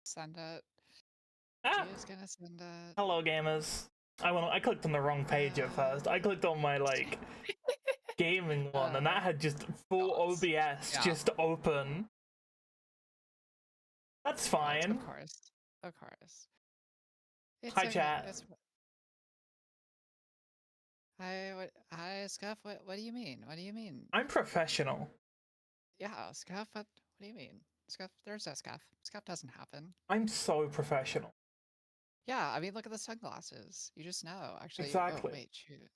send it. Ah! He is gonna send it. Hello, gamers. I clicked on the wrong page at first. I clicked on my, like, gaming one, and that had just full OBS just open. That's fine. Of course. Of course. It's Hi, okay. chat. Hi, Scuff. What do you mean? What do you mean? I'm professional. Yeah, Scuff. What do you mean? Scuff. There's no Scuff. Scuff doesn't happen. I'm so professional. Yeah, I mean, look at the sunglasses. You just know. Actually, Exactly. Oh, wait, shoot.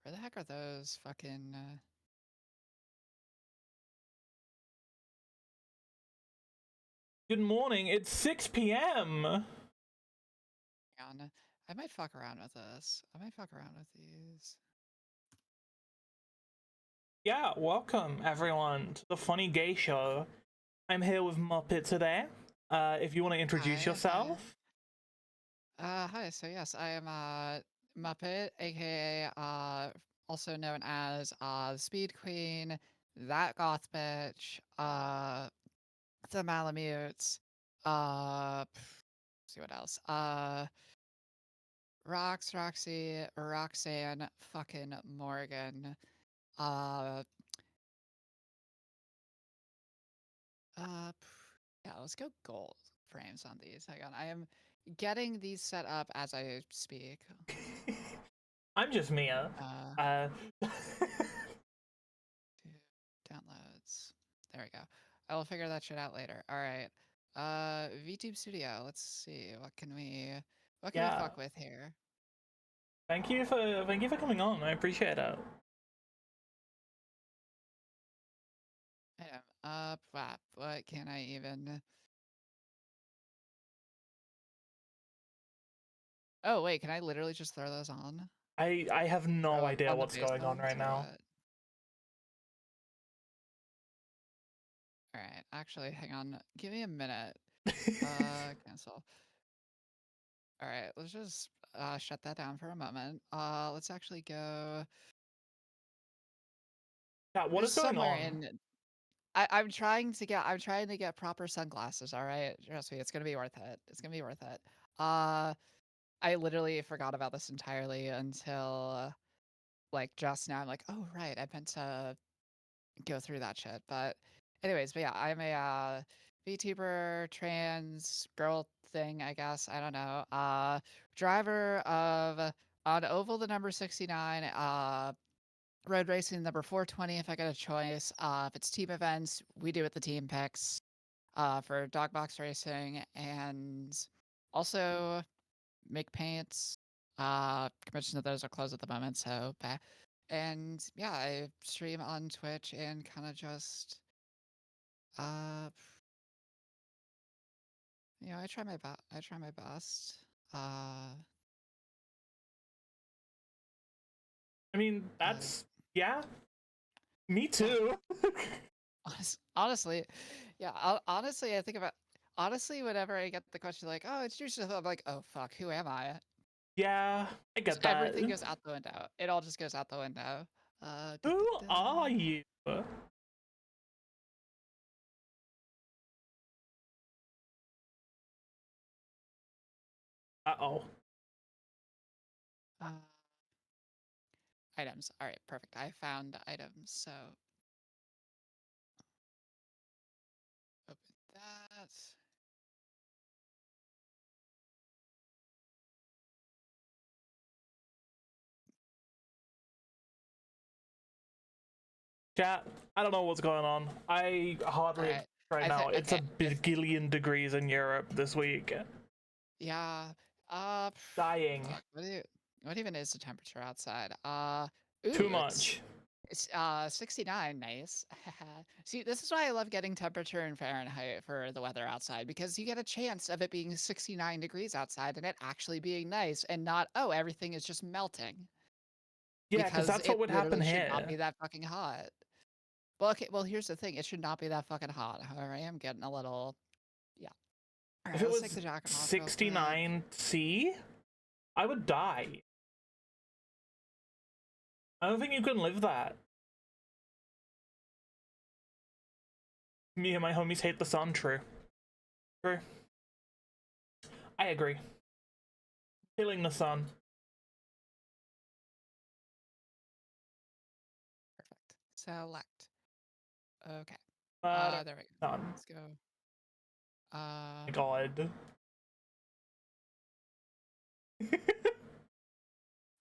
Where the heck are those fucking? Good morning. It's 6 p.m. Hang on. I might fuck around with this. I might fuck around with these. Yeah, welcome everyone to the Funny Gay Show. I'm here with Muppet today. If you want to introduce yourself. Hi. So yes, I am Muppet, aka also known as Speed Queen, that goth bitch, the Malamute, see what else, Roxy, Roxanne, fucking Morgan, yeah, let's go gold frames on these. Hang on, I am getting these set up as I speak. I'm just Mia. Downloads. There we go. I will figure that shit out later. All right. VTube Studio. Let's see. What can we fuck with here? Thank you for coming on. I appreciate it. What can I even? Oh wait, can I literally just throw those on? I have no idea what's going on right now. All right, actually, hang on. Give me a minute. Cancel. All right, let's just shut that down for a moment. Let's actually go. Yeah, what is going on? I'm trying to get proper sunglasses. All right, trust me, it's gonna be worth it. It's gonna be worth it. I literally forgot about this entirely until like just now. I'm like, oh right, I meant to go through that shit. But anyways, yeah, I'm a VTuber trans girl thing, I guess. I don't know. Driver of on Oval the number 69. Road racing number 420 if I get a choice. If it's team events, we do it the team picks for dog box racing, and also make paints. Conventions of those are closed at the moment, so and yeah, I stream on Twitch and kind of just I try my best. I try my best. I mean, that's yeah. Me too. Honestly, yeah. Honestly, I think about whenever I get the question like, "Oh, introduce yourself," I'm like, "Oh fuck, who am I?" Yeah, I get that. Everything goes out the window. It all just goes out the window. Who are you? Uh-oh. Items. All right, perfect. I found items. So open that. Chat, I don't know what's going on. I hardly right now. It's a bajillion degrees in Europe this week. Yeah. Dying. What even is the temperature outside? Too much. It's 69. Nice. See, this is why I love getting temperature in Fahrenheit for the weather outside, because you get a chance of it being 69 degrees outside and it actually being nice and not, oh, everything is just melting. Yeah, because that's what would happen here. It should not be that fucking hot. Well, okay, well, here's the thing. It should not be that fucking hot. However, I am getting a little, yeah. All right, if it was 69 C, I would die. I don't think you can live that. Me and my homies hate the sun. True. I agree. Killing the sun. Perfect. Select. Okay. But There we go. sun. Let's go. My God.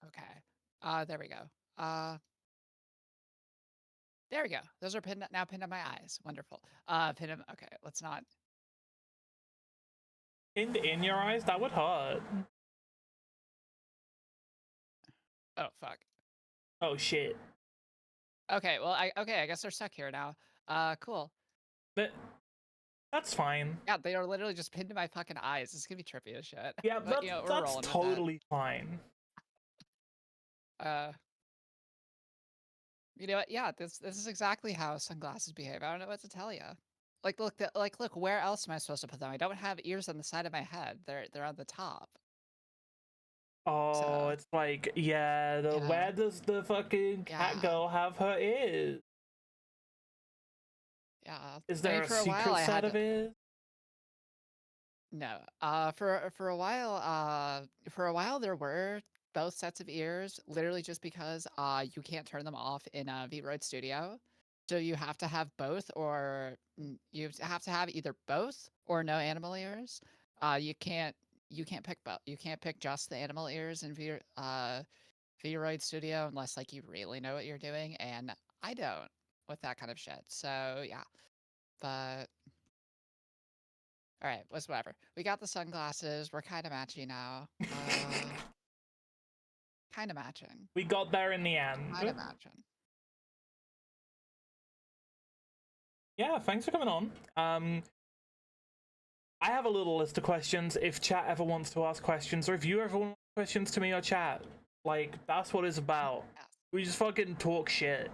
Okay. There we go. There we go. Those are now pinned on my eyes. Wonderful. Pin them. Okay, let's not. In your eyes? That would hurt. Oh fuck. Oh shit. Okay, well, I guess they're stuck here now. Cool. That's fine. Yeah, they are literally just pinned to my fucking eyes. It's gonna be trippy as shit. Yeah, But you know, we're that's rolling with totally fine. that. You know what? Yeah, this is exactly how sunglasses behave. I don't know what to tell you. Like, look. Where else am I supposed to put them? I don't have ears on the side of my head. They're on the top. Oh, So it's like, yeah, yeah, where does the fucking cat yeah, girl have her ears? yeah. Is I there mean, a for a while secret I set had of ears? no. For a while there were both sets of ears, literally just because you can't turn them off in a V-Roid Studio. So you have to have both, or you have to have either both or no animal ears. You can't pick both. You can't pick just the animal ears in V-Roid Studio unless like you really know what you're doing, and I don't with that kind of shit. So yeah, but all right, whatever. We got the sunglasses. We're kind of matchy now. Kind of matching. We got there in the end. Kind of matching. Yeah, thanks for coming on. I have a little list of questions if chat ever wants to ask questions, or if you ever want questions to me or chat. Like, that's what it's about. Yes. We just fucking talk shit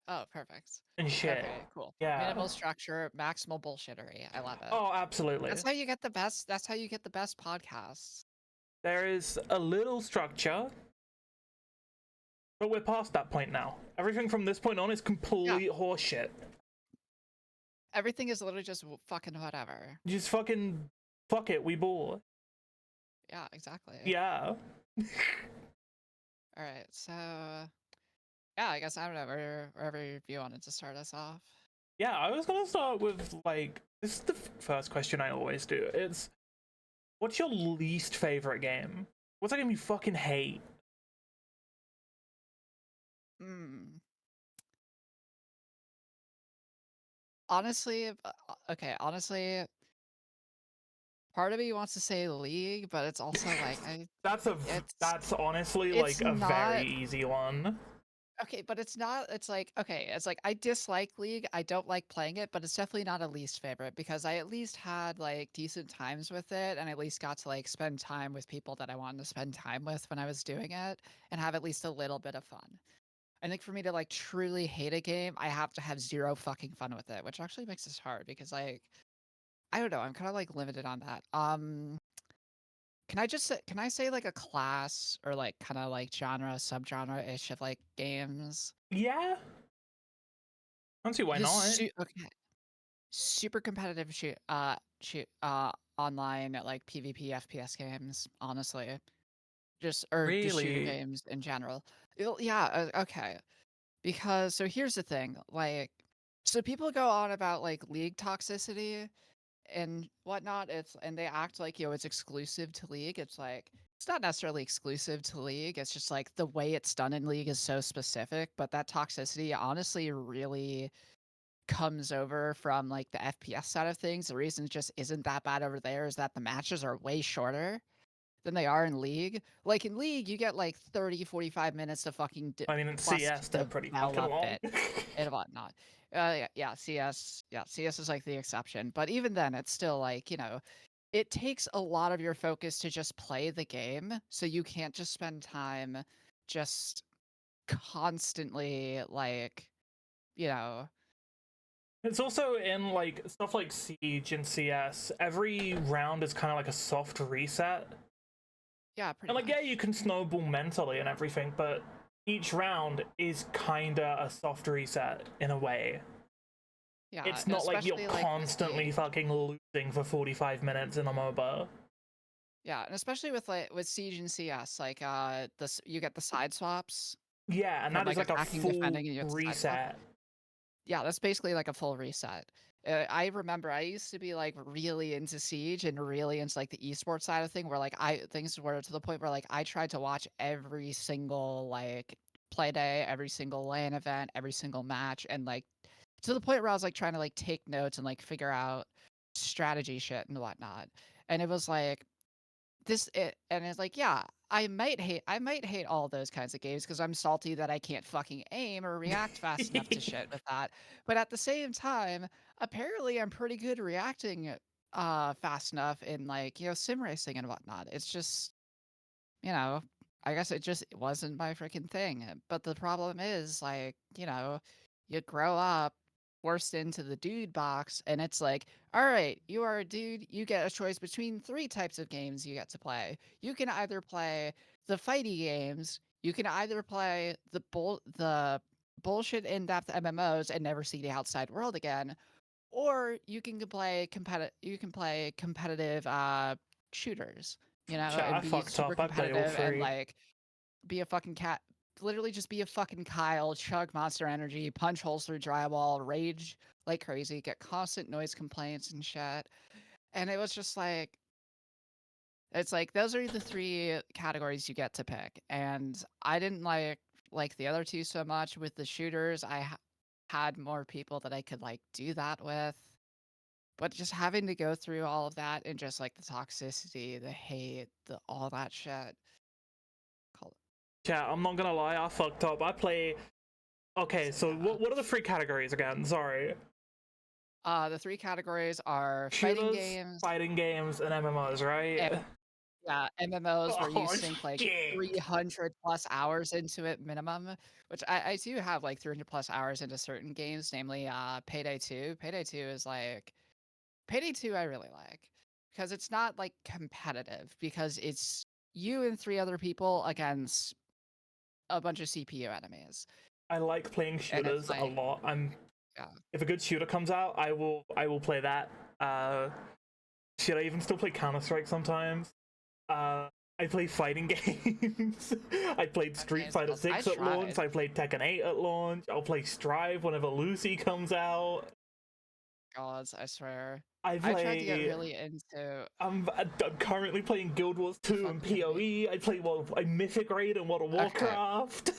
Oh, perfect. and shit. Okay, cool. Yeah. Minimal structure, maximal bullshittery. I love it. Oh, absolutely. That's how you get the best. That's how you get the best podcasts. There is a little structure, but we're past that point now. Everything from this point on is complete horseshit. Everything is literally just fucking whatever. Just fucking fuck it, we bore. Yeah, exactly. Yeah. All right, so yeah, I guess I don't know wherever you wanted to start us off. Yeah, I was gonna start with like this is the first question I always do. It's what's your least favorite game? What's a game you fucking hate? Hmm. Honestly, okay. Honestly, part of me wants to say League, but it's also like that's honestly it's like a very not easy one. okay, but it's not. It's like okay, it's like I dislike League. I don't like playing it, but it's definitely not a least favorite because I at least had like decent times with it, and at least got to like spend time with people that I wanted to spend time with when I was doing it, and have at least a little bit of fun. I think for me to like truly hate a game, I have to have zero fucking fun with it, which actually makes this hard because like I don't know, I'm kind of like limited on that. Can I say like a class or like kind of like genre, subgenre ish of like games? Yeah. I don't see why Because not. okay, super competitive online like PvP FPS games, honestly. Just shooting Really? games in general. Yeah, okay. Because so here's the thing, like so people go on about like league toxicity and whatnot. And they act like it's exclusive to League. It's like it's not necessarily exclusive to League. It's just like the way it's done in League is so specific. But that toxicity honestly really comes over from like the FPS side of things. The reason it just isn't that bad over there is that the matches are way shorter than they are in League. Like in League, you get like 30, 45 minutes to fucking I mean in plus CS they're pretty fucking develop long. it and whatnot. Yeah, CS. Yeah, CS is like the exception. But even then, it's still like, it takes a lot of your focus to just play the game. So you can't just spend time just constantly like, you know, It's also in like stuff like Siege and CS, every round is kind of like a soft reset. yeah, pretty And like, yeah, much. you can snowball mentally and everything, but each round is kinda a soft reset in a way. Yeah, It's and not like you're especially like with constantly Siege. fucking losing for 45 minutes in a MOBA. Yeah, and especially with like with Siege and CS, like this you get the side swaps Yeah, and from that is like like a attacking, full defending, and you have the side swap. reset. Yeah, that's basically like a full reset. I remember I used to be like really into Siege and really into like the esports side of thing where like things were to the point where like I tried to watch every single like play day, every single LAN event, every single match, and like to the point where I was like trying to like take notes and like figure out strategy shit and whatnot. And it was like and it's like, yeah, I might hate all those kinds of games because I'm salty that I can't fucking aim or react fast enough to shit with that. But at the same time, apparently I'm pretty good reacting fast enough in like, sim racing and whatnot. It's just, you know, I guess it wasn't my freaking thing. But the problem is, like, you grow up forced into the dude box, and it's like, all right, you are a dude. You get a choice between three types of games you get to play. You can either play the fighty games, you can either play the bullshit in-depth MMOs and never see the outside world again, or you can play competitive shooters, Chat, and I be fucked super up. I play all competitive and three. like be a fucking cat. Literally just be a fucking Kyle, chug Monster Energy, punch holes through drywall, rage like crazy, get constant noise complaints and shit. And it was just like, it's like those are the three categories you get to pick. And I didn't like the other two so much. With the shooters, had more people that I could like do that with. But just having to go through all of that and just like the toxicity, the hate, the all that shit. Call Chat, I'm not gonna lie, I fucked up. I play. Okay, so Yeah. what are the three categories again? Sorry. The three categories are fighting Shooters, games, fighting games, and MMOs, right? and yeah, MMOs where you Oh sink like shit! 300 plus hours into it minimum, which I do have like 300 plus hours into certain games, namely Payday 2. Payday 2 is like Payday 2 I really like because it's not like competitive because it's you and three other people against a bunch of CPU enemies. I like playing And it's shooters a like, lot. yeah, If a good shooter comes out, I will play that. Shit, I even still play Counter Strike sometimes. Uh, I play fighting games. I played that Street game's Fighter I 6 at launch. tried. I played Tekken 8 at launch. I'll play Strive whenever Lucy comes out. Gods, I swear. I I tried to get play. really into I'm currently playing Guild Wars 2 and fucking me. PoE. I Mythic Raid and World of Okay. Warcraft.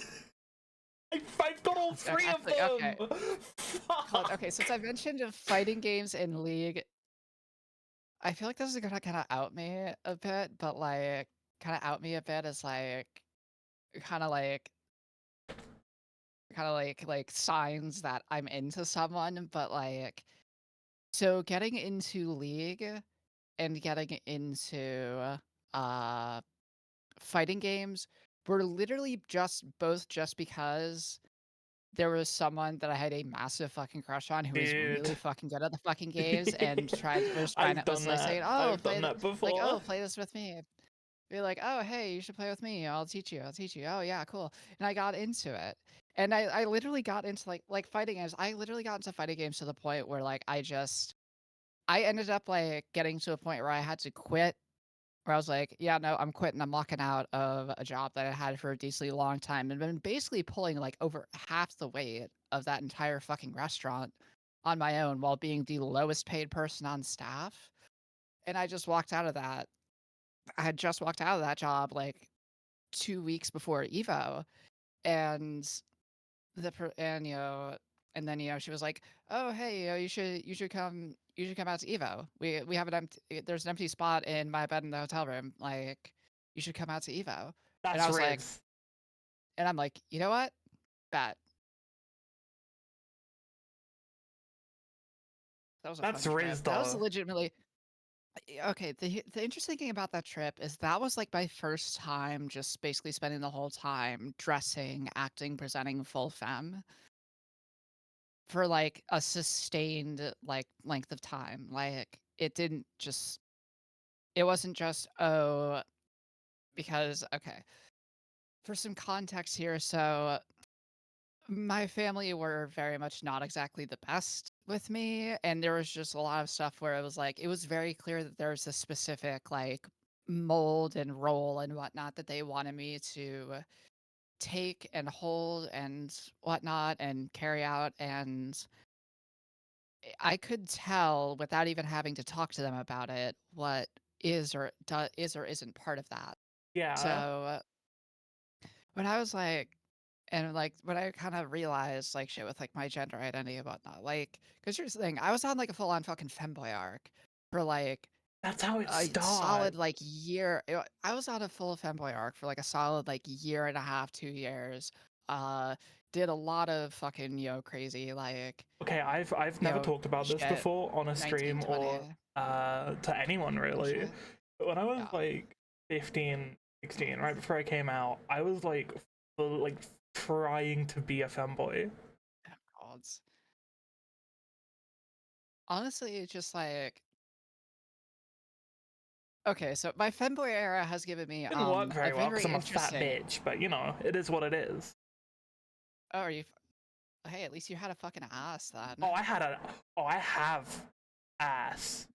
I've got all Okay, three of actually, okay. them. Okay, since I mentioned fighting games in League, I feel like this is gonna kind of out me a bit, but like kind of out me a bit as like kind of like like signs that I'm into someone, but like so getting into League and getting into uh fighting games were literally just because there was someone that I had a massive fucking crush on who was Dude. really fucking good at the fucking games and I've was done like that. saying, "Oh, I've done that before. oh, play this with me." Be like, "Oh, hey, you should play with me. I'll teach you. I'll teach you." Oh, yeah, cool. And I got into it. And I literally got into like fighting games. I literally got into fighting games to the point where like I ended up like getting to a point where I had to quit, where I was like, "Yeah, no, I'm quitting. I'm walking out of a job that I had for a decently long time and been basically pulling like over half the weight of that entire fucking restaurant on my own while being the lowest paid person on staff." And I just walked out of that. I had just walked out of that job like 2 weeks before Evo, and and and then she was like, "Oh, hey, you should come out to Evo. We have an empty there's an empty spot in my bed in the hotel room. Like, you should come out to Evo." And I That's was like, Riz. and I'm like, you know what? Bet. That was a That's fun trip. Riz That was though. legitimately okay. The interesting thing about that trip is that was like my first time just basically spending the whole time dressing, acting, presenting full femme for like a sustained like length of time. Like it wasn't just, oh, because okay. For some context here, so My family were very much not exactly the best with me, and there was just a lot of stuff where it was like it was very clear that there's a specific like mold and role and whatnot that they wanted me to take and hold and whatnot and carry out, and I could tell without even having to talk to them about it what is or isn't part of that. Yeah, So when I was like, and like when I kind of realized like shit with like my gender identity and whatnot, like, because here's the thing, I was on like a full on fucking femboy arc for like that's how it a starts. solid like year. I was on a full femboy arc for like a solid like year and a half, 2 years. Uh, did a lot of fucking crazy like Okay, I've you never know talked about this shit, before on a 19, stream 20 or to anyone really. bullshit. But when I was Yeah, like 15, 16, right before I came out, I was like like trying to be a femboy. gods. Honestly, it's just like okay, so my femboy era has given me Didn't work a very well because very I'm a fat interesting. bitch, but you know, it is what it is. Oh, are you? Hey, at least you had a fucking ass then. Oh, I have ass.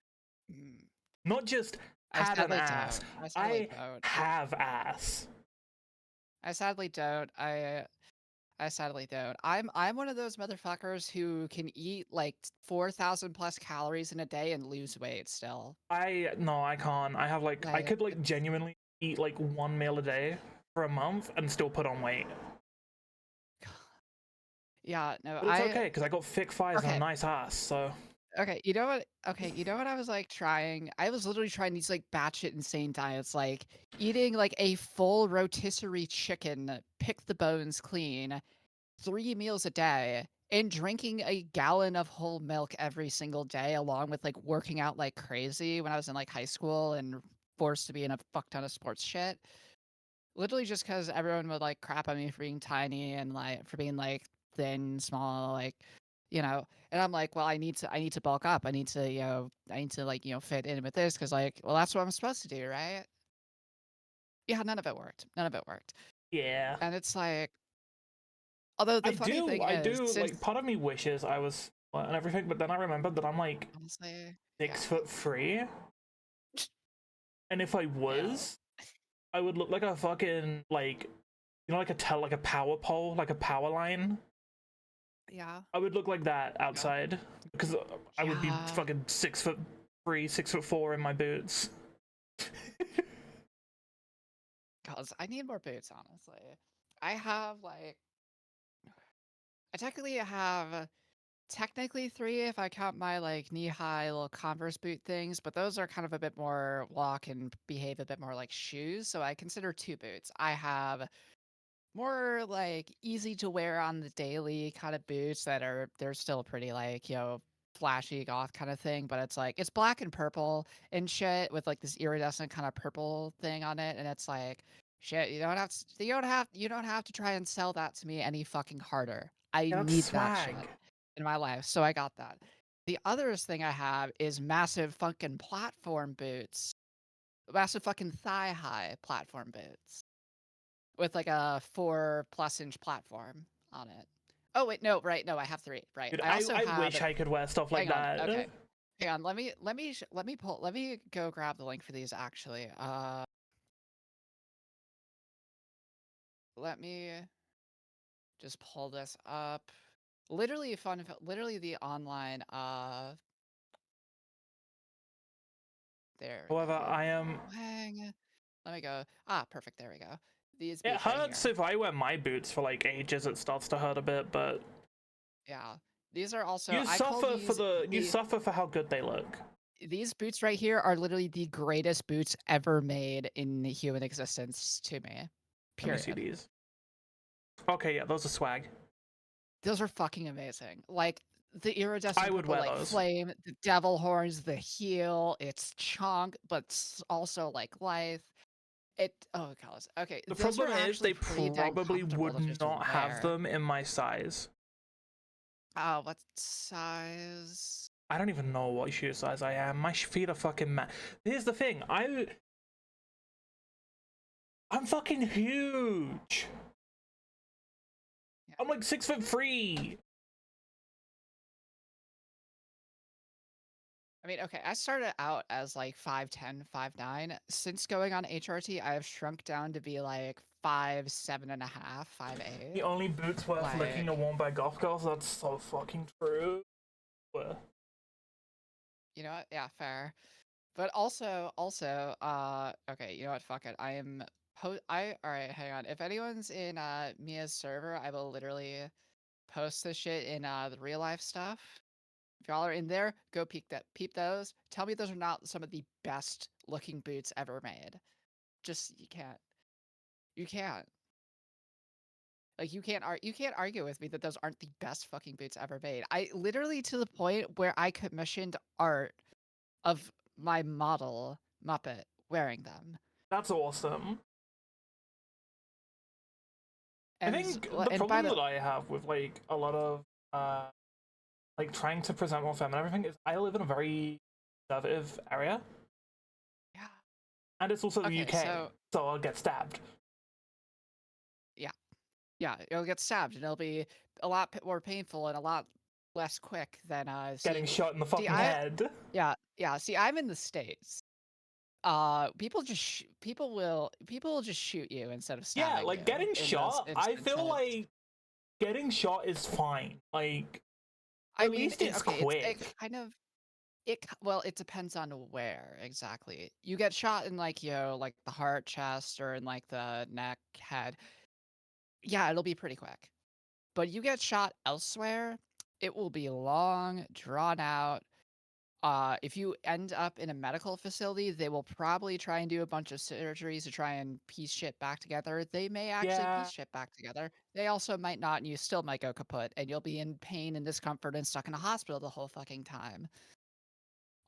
Mm. Not just I had an sadly ass. don't. I sadly I don't. have ass. I sadly don't. I sadly don't. I'm one of those motherfuckers who can eat like 4,000 plus calories in a day and lose weight still. I no, I can't. I have like I Like could like it's genuinely eat like one meal a day for a month and still put on weight. yeah, no, But it's okay because I got thick thighs and a okay. nice ass. So Okay, you know what? Okay, you know what I was like trying? I was literally trying these like batshit insane diets, like eating like a full rotisserie chicken, pick the bones clean, 3 meals a day, and drinking a gallon of whole milk every single day, along with like working out like crazy when I was in like high school and forced to be in a fuck ton of sports shit. Literally just because everyone would like crap on me for being tiny and like for being like thin, small, like and I'm like, well, I need to bulk up. I need to, I need to like, fit in with this because like, well, that's what I'm supposed to do, right? Yeah, none of it worked. None of it worked. yeah, And it's like, although the funny thing I is, do like since part of me wishes I was and everything, but then I remembered that I'm like honestly, six yeah, foot three, and if I yeah, was, I would look like a fucking like you know like like a power pole, like a power line. yeah, I would look like that yeah, outside because I would be yeah. fucking 6 foot three, 6 foot 4 in my boots. Cause I need more boots, honestly. I have like, I technically have technically three if I count my like knee-high little Converse boot things, but those are kind of a bit more walk and behave a bit more like shoes, so I consider two boots. I have more like easy to wear on the daily kind of boots that they're still pretty like, flashy goth kind of thing, but it's like it's black and purple and shit with like this iridescent kind of purple thing on it, and it's like shit, you don't have to try and sell that to me any fucking harder. I Yeah, that's need that shit swag. in my life, so I got that. The other thing I have is massive fucking platform boots. Massive fucking thigh high platform boots with like a 4+ inch platform on it. Oh wait, no, right, no, I have three. Right. Dude, I also I have wish I could wear stuff like hang on, that. okay. Hang on, let me go grab the link for these actually. Let me just pull this up. Literally literally the online there we However, go. I am. Wang. Let me go. Ah, perfect. There we go. These It boots right hurts here. if I wear my boots for like ages. It starts to hurt a bit, but Yeah. These are also I call you suffer for how good they look. these boots right here are literally the greatest boots ever made in human existence to me. Let me see Period. these. Okay, yeah, those are swag. Those are fucking amazing. Like the I iridescent would purple wear like those. flame, the devil horns, the heel, it's chunk, but also like life. It oh god. Okay, The those are problem is actually they pretty dang probably comfortable would to just not have wear. them in my size. What size? I don't even know what shoe size I am. My feet are fucking mad. Here's the thing. I'm fucking huge. I'm like 6'3". I mean, okay, I started out as like 5'10", 5'9". Since going on HRT, I have shrunk down to be like 5'7.5", 5'8". The only boots worth licking are Like, worn by goth girls. That's so fucking true. you know what? Yeah, fair. But also, okay, you know what? Fuck it. All right, hang on. If anyone's in Mia's server, I will literally post this shit in the real life stuff. If y'all are in there, go peep those. Tell me those are not some of the best looking boots ever made. Just you can't. You can't. Like you can't argue with me that those aren't the best fucking boots ever made. I literally to the point where I commissioned art of my model Muppet wearing them. That's awesome. I And think the and by problem the that I have with like a lot of like trying to present more feminine everything is I live in a very conservative area, yeah. and it's also the Okay, UK, so so I'll get stabbed. yeah. Yeah, it'll get stabbed and it'll be a lot more painful and a lot less quick than Getting shot in the see fucking I head. yeah, see I'm in the States. People just people will just shoot you instead of Yeah, stabbing like you getting in those shot, I feel instances. like getting shot is fine. Like, I at mean, least it's okay, it quick. kind of well, it depends on where exactly. You get shot in like, like the heart, chest, or in like the neck, head. Yeah, it'll be pretty quick. But you get shot elsewhere, it will be long, drawn out. If you end up in a medical facility, they will probably try and do a bunch of surgeries to try and piece shit back together. They may actually piece Yeah. shit back together. They also might not, and you still might go kaput, and you'll be in pain and discomfort and stuck in a hospital the whole fucking time.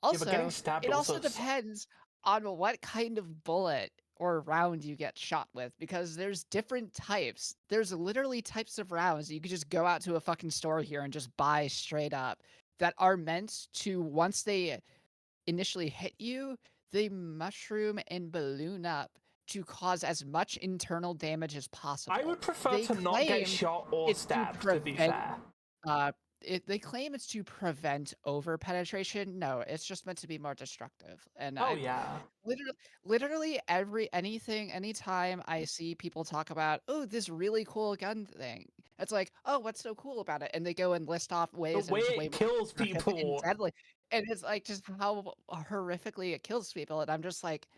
Yeah, but getting Also, stabbed it also also depends on what kind of bullet or round you get shot with, because there's different types. There's literally types of rounds you could just go out to a fucking store here and just buy straight up that are meant to, once they initially hit you, they mushroom and balloon up to cause as much internal damage as I possible. would prefer They to not get claim shot or it's to stabbed, to be prevent fair. uh, they claim it's to prevent over penetration. No, it's just meant to be more destructive. And Oh I yeah. literally anytime I see people talk about, oh, this really cool gun thing, it's like, oh, what's so cool about it? And they go and list off The ways that way it's way it more kills destructive and people. deadly. And it's like just how horrifically it kills people. And I'm just like,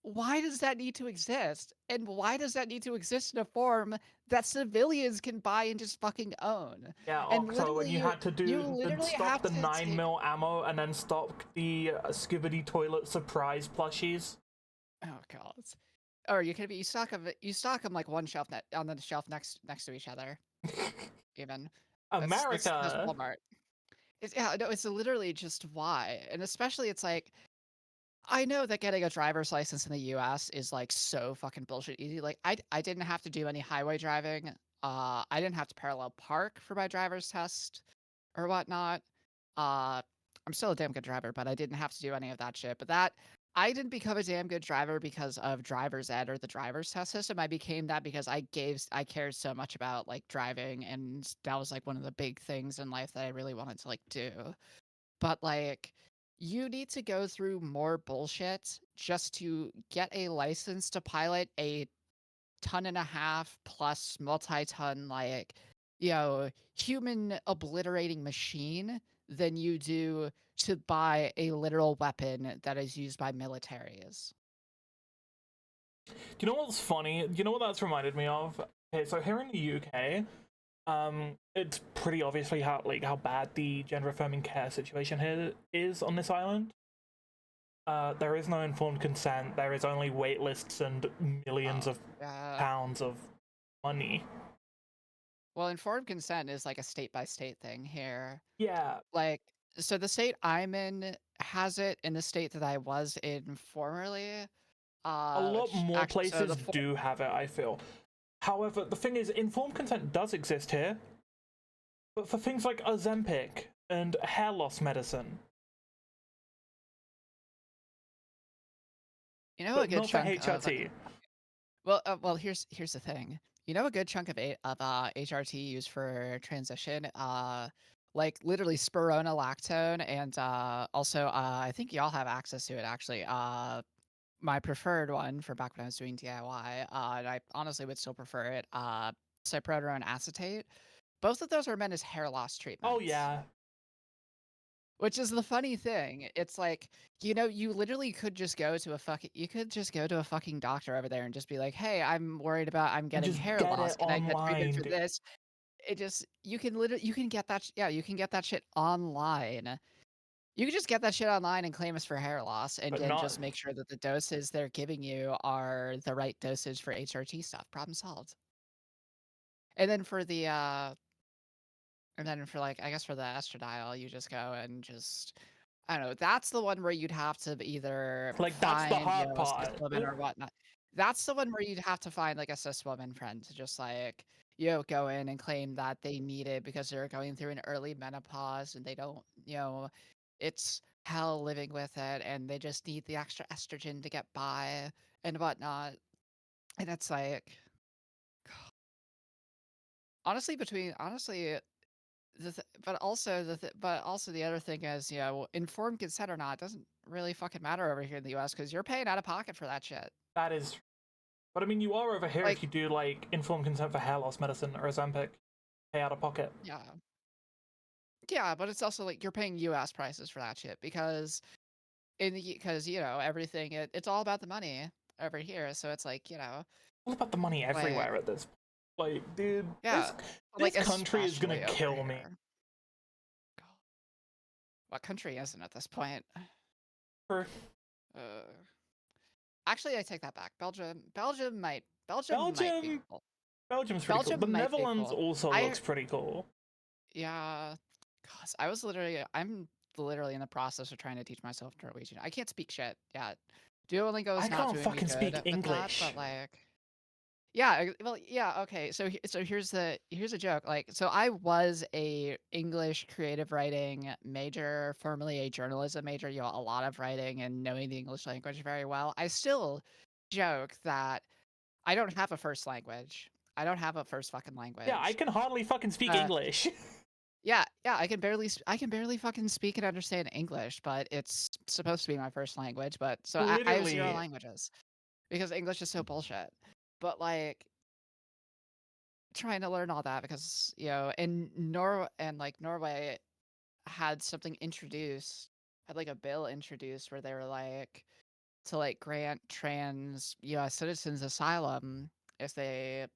why does that need to exist? And why does that need to exist in a form that civilians can buy and just fucking own? Yeah, And Octo, when literally, you had to you do and literally stock have the to take. 9mm ammo and then stock the Skibidi toilet surprise plushies. Oh god. Or you could be you stock them like one shelf on the shelf next to each other. Even that's America. Walmart. It's yeah no, it's literally just why, and especially it's like I know that getting a driver's license in the US is, like, so fucking bullshit easy, like, I didn't have to do any highway driving, I didn't have to parallel park for my driver's test or whatnot, uh, I'm still a damn good driver, but I didn't have to do any of that shit, but that I didn't become a damn good driver because of driver's ed or the driver's test system, I became that because I cared so much about, like, driving, and that was, like, one of the big things in life that I really wanted to, like, do. But, like, you need to go through more bullshit just to get a license to pilot a ton and a half plus multi-ton, like, human obliterating machine than you do to buy a literal weapon that is used by militaries. Do you know what's funny? Do you know what that's reminded me of? Okay, so here in the UK, it's pretty obviously how bad the gender affirming care situation here is on this island. There is no informed consent. There is only wait lists and millions Oh, of yeah. pounds of money. Well, informed consent is like a state by state thing here. Yeah, Like, so the state I'm in has it, in the state that I was in formerly. a lot Which more actually, so places do have it, I feel. However, the thing is, informed consent does exist here, but for things like Ozempic and hair loss medicine, you know, a but good not for chunk of HRT. well, here's the thing. You know a good chunk of HRT used for transition, like literally spironolactone, and also I think y'all have access to it actually. My preferred one for back when I was doing DIY, and I honestly would still prefer it. Cyproterone acetate. Both of those are meant as hair loss Oh treatments. yeah, Which is the funny thing. It's like, you literally could just go to a fucking doctor over there and just be like, "Hey, I'm worried about I'm and getting just hair get loss. it Can I get treatment online, for dude. this?" It just you can get that yeah, you can get that shit online. You can just get that shit online and claim it's for hair loss and But then not just make sure that the doses they're giving you are the right dosage for HRT stuff. Problem solved. And then for the and then for like I guess for the estradiol, you just go and just I don't know, that's the one where you'd have to either like that's the find, hard a cis part. woman or whatnot. That's the one where you'd have to find, like, a cis woman friend to just, like, go in and claim that they need it because they're going through an early menopause and they don't it's hell living with it, and they just need the extra estrogen to get by and whatnot. And it's like, honestly, but also the other thing is, informed consent or not doesn't really fucking matter over here in the US because you're paying out of pocket for that shit. That is, but I mean, you are over here Like, if you do like informed consent for hair loss medicine or Ozempic, pay out of pocket. yeah, yeah, but it's also like you're paying US prices for that shit because everything it's all about the money over here. So it's like All about the money like everywhere at this. Like, dude, yeah, this like this country is gonna especially over kill me. here. What country isn't at this point? For Uh, Actually, I take that back. Belgium might be Belgium, cool. Belgium's pretty cool. The Belgium might be Netherlands cool. also I looks pretty cool. Yeah, cause I'm literally in the process of trying to teach myself Norwegian. I can't speak shit yet. Duolingo I is not can't doing me fucking speak good with that, English. but like, yeah, well, yeah, okay. So here's a joke. Like, so I was a English creative writing major, formerly a journalism major. A lot of writing and knowing the English language very well. I still joke that I don't have a first language. I don't have a first fucking Yeah, I language. can hardly fucking speak Uh, English. yeah, I can barely fucking speak and understand English, but it's supposed to be my first language. But so I have zero Literally, languages because English is so bullshit. But like trying to learn all that because in Norway had something introduced, had like a bill introduced where they were like to like grant trans U.S. citizens asylum if they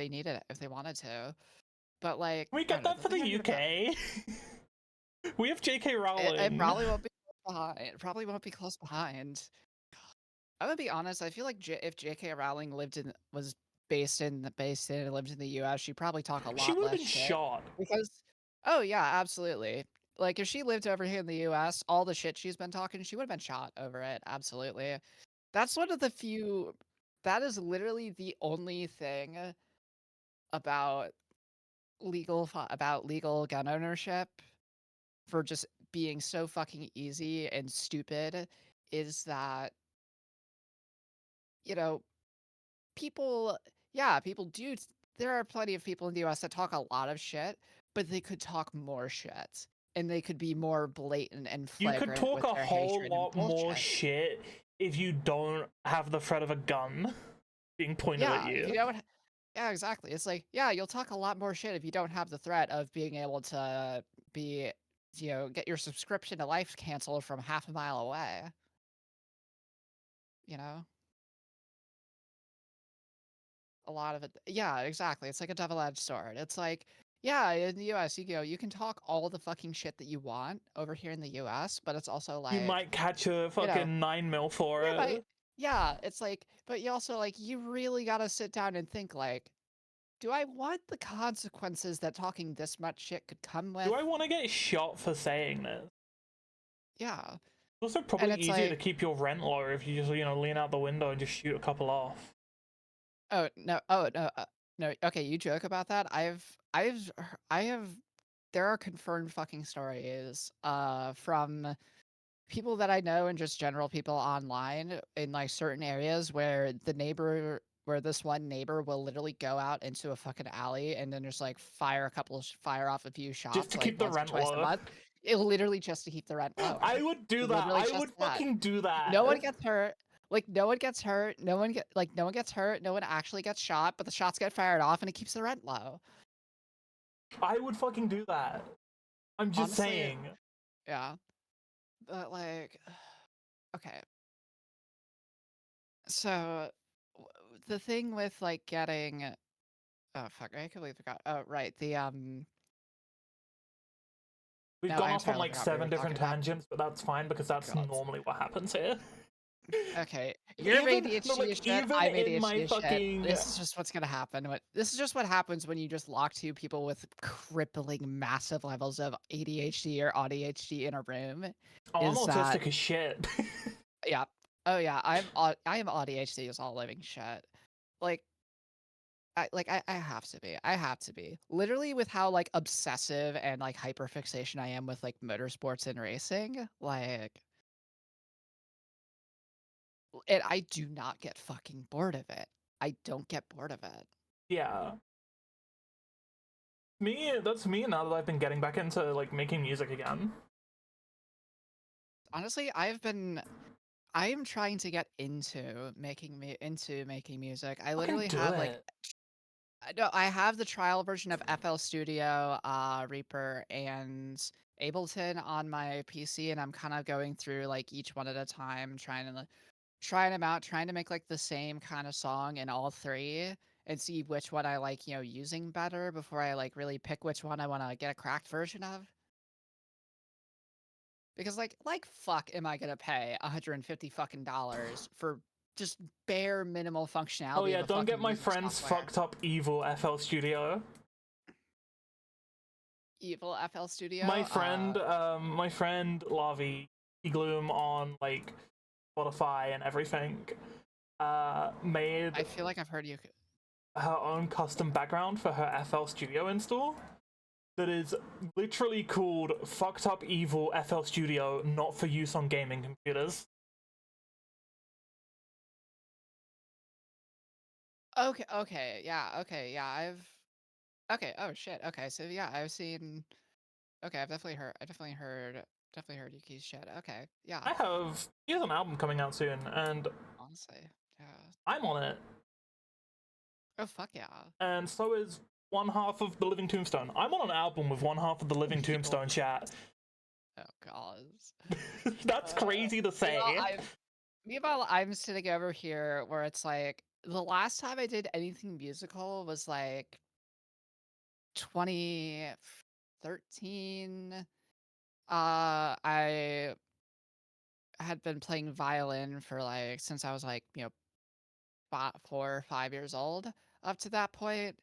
needed it, if they wanted to. But like we I get don't know, that the for thing the I hate about UK. We have J.K. it Rowling. probably won't be close behind. It probably won't be close behind. I'm gonna be honest. I feel like if J.K. Rowling was based in and lived in the U.S., she'd probably talk a She lot would have less been shit shot. because, oh yeah, absolutely. Like if she lived over here in the U.S., all the shit she's been talking, she would have been shot over it. Absolutely. That's one of the few. That is literally the only thing about about legal gun ownership for just being so fucking easy and stupid is that you know people people do there are plenty of people in the US that talk a lot of shit, but they could talk more shit, and they could be more blatant and You could flagrant talk with a their whole hatred and lot more bullshit. shit if you don't have the threat of a gun being pointed at Yeah, you. yeah, exactly. It's like, yeah, you'll talk a lot more shit if you don't have the threat of being able to be, get your subscription to Life canceled from half a mile away, you know? A lot of it yeah, exactly, it's like a double-edged sword. It's like, yeah, in the US, you can talk all the fucking shit that you want over here in the US, but it's also You like, might catch a you know, fucking 9 mil for you might it. yeah, it's like but you also, like, you really gotta sit down and think, like, "Do I want the consequences that talking this much shit could come Do with?" I want to get shot for saying this? Yeah, It's also and probably it's easier to like, keep your rent low if you just, lean out the window and just shoot a couple off. oh, no, no, okay, you joke about that. I have there are confirmed fucking stories, from people that I know and just general people online in, like, certain areas where the neighbor where this one neighbor will literally go out into a fucking alley and then just like fire off a few Just shots to like keep the once or rent twice a low. month. It literally just to keep the rent lower. I would do that. Literally I just would that. fucking do No one that. gets hurt. Like no one gets hurt. No one gets hurt. No one actually gets shot, but the shots get fired off and it keeps the rent low. I would fucking do that. I'm just Honestly, saying. yeah. But like okay. So the thing with like getting oh fuck, I completely forgot. Oh right, the We've no, gone I off on entirely like forgot what we were 7 talking different about. tangents, but that's fine because that's God. normally what happens here. Okay, you're Even no, ADHD as like shit. even I'm in ADHD my as shit. fucking This is just what's gonna happen. This is just what happens when you just lock two people with crippling massive levels of ADHD or ADHD in a room. oh, I'm Is that autistic as shit. yeah? Oh yeah, I am ADHD as all living shit. Like I have to be. I have to be. Literally with how like obsessive and like hyperfixation I am with like motorsports and racing, like and I do not get fucking bored of it. I don't get bored of it. Yeah. That's me now that I've been getting back into like making music again. Honestly, I am trying to get into making music. I Fucking literally do have like it. no, I have the trial version of FL Studio, Reaper, and Ableton on my PC, and I'm kind of going through like each one at a time, trying them out, trying to make like the same kind of song in all three and see which one I like, using better before I like really pick which one I want to get a cracked version of. Because like fuck am I gonna pay 150 fucking dollars for just bare minimal Oh functionality of yeah, a don't get fucking my music friend's software? fucked up evil FL Studio. Evil FL My Studio. friend, my friend Lavi, he Gloom on like Spotify and everything, made I feel like I've heard you. her own custom background for her FL Studio install that is literally called Fucked Up Evil FL Studio, not for use on gaming computers. Okay, yeah, okay, yeah. Okay. Oh shit. Okay, so yeah, I've seen. Okay, definitely heard Yuki's shit. Okay, yeah. He has an album coming out soon, and Honestly, yeah. I'm on it, Oh fuck yeah. and so is one half of the Living Tombstone. I'm on an album with one half of the Living Yo, Tombstone chat. oh god. That's crazy to Meanwhile, say. I'm sitting over here where it's like the last time I did anything musical was like 2013. I had been playing violin for like since I was like 4 or 5 years old. Up to that point,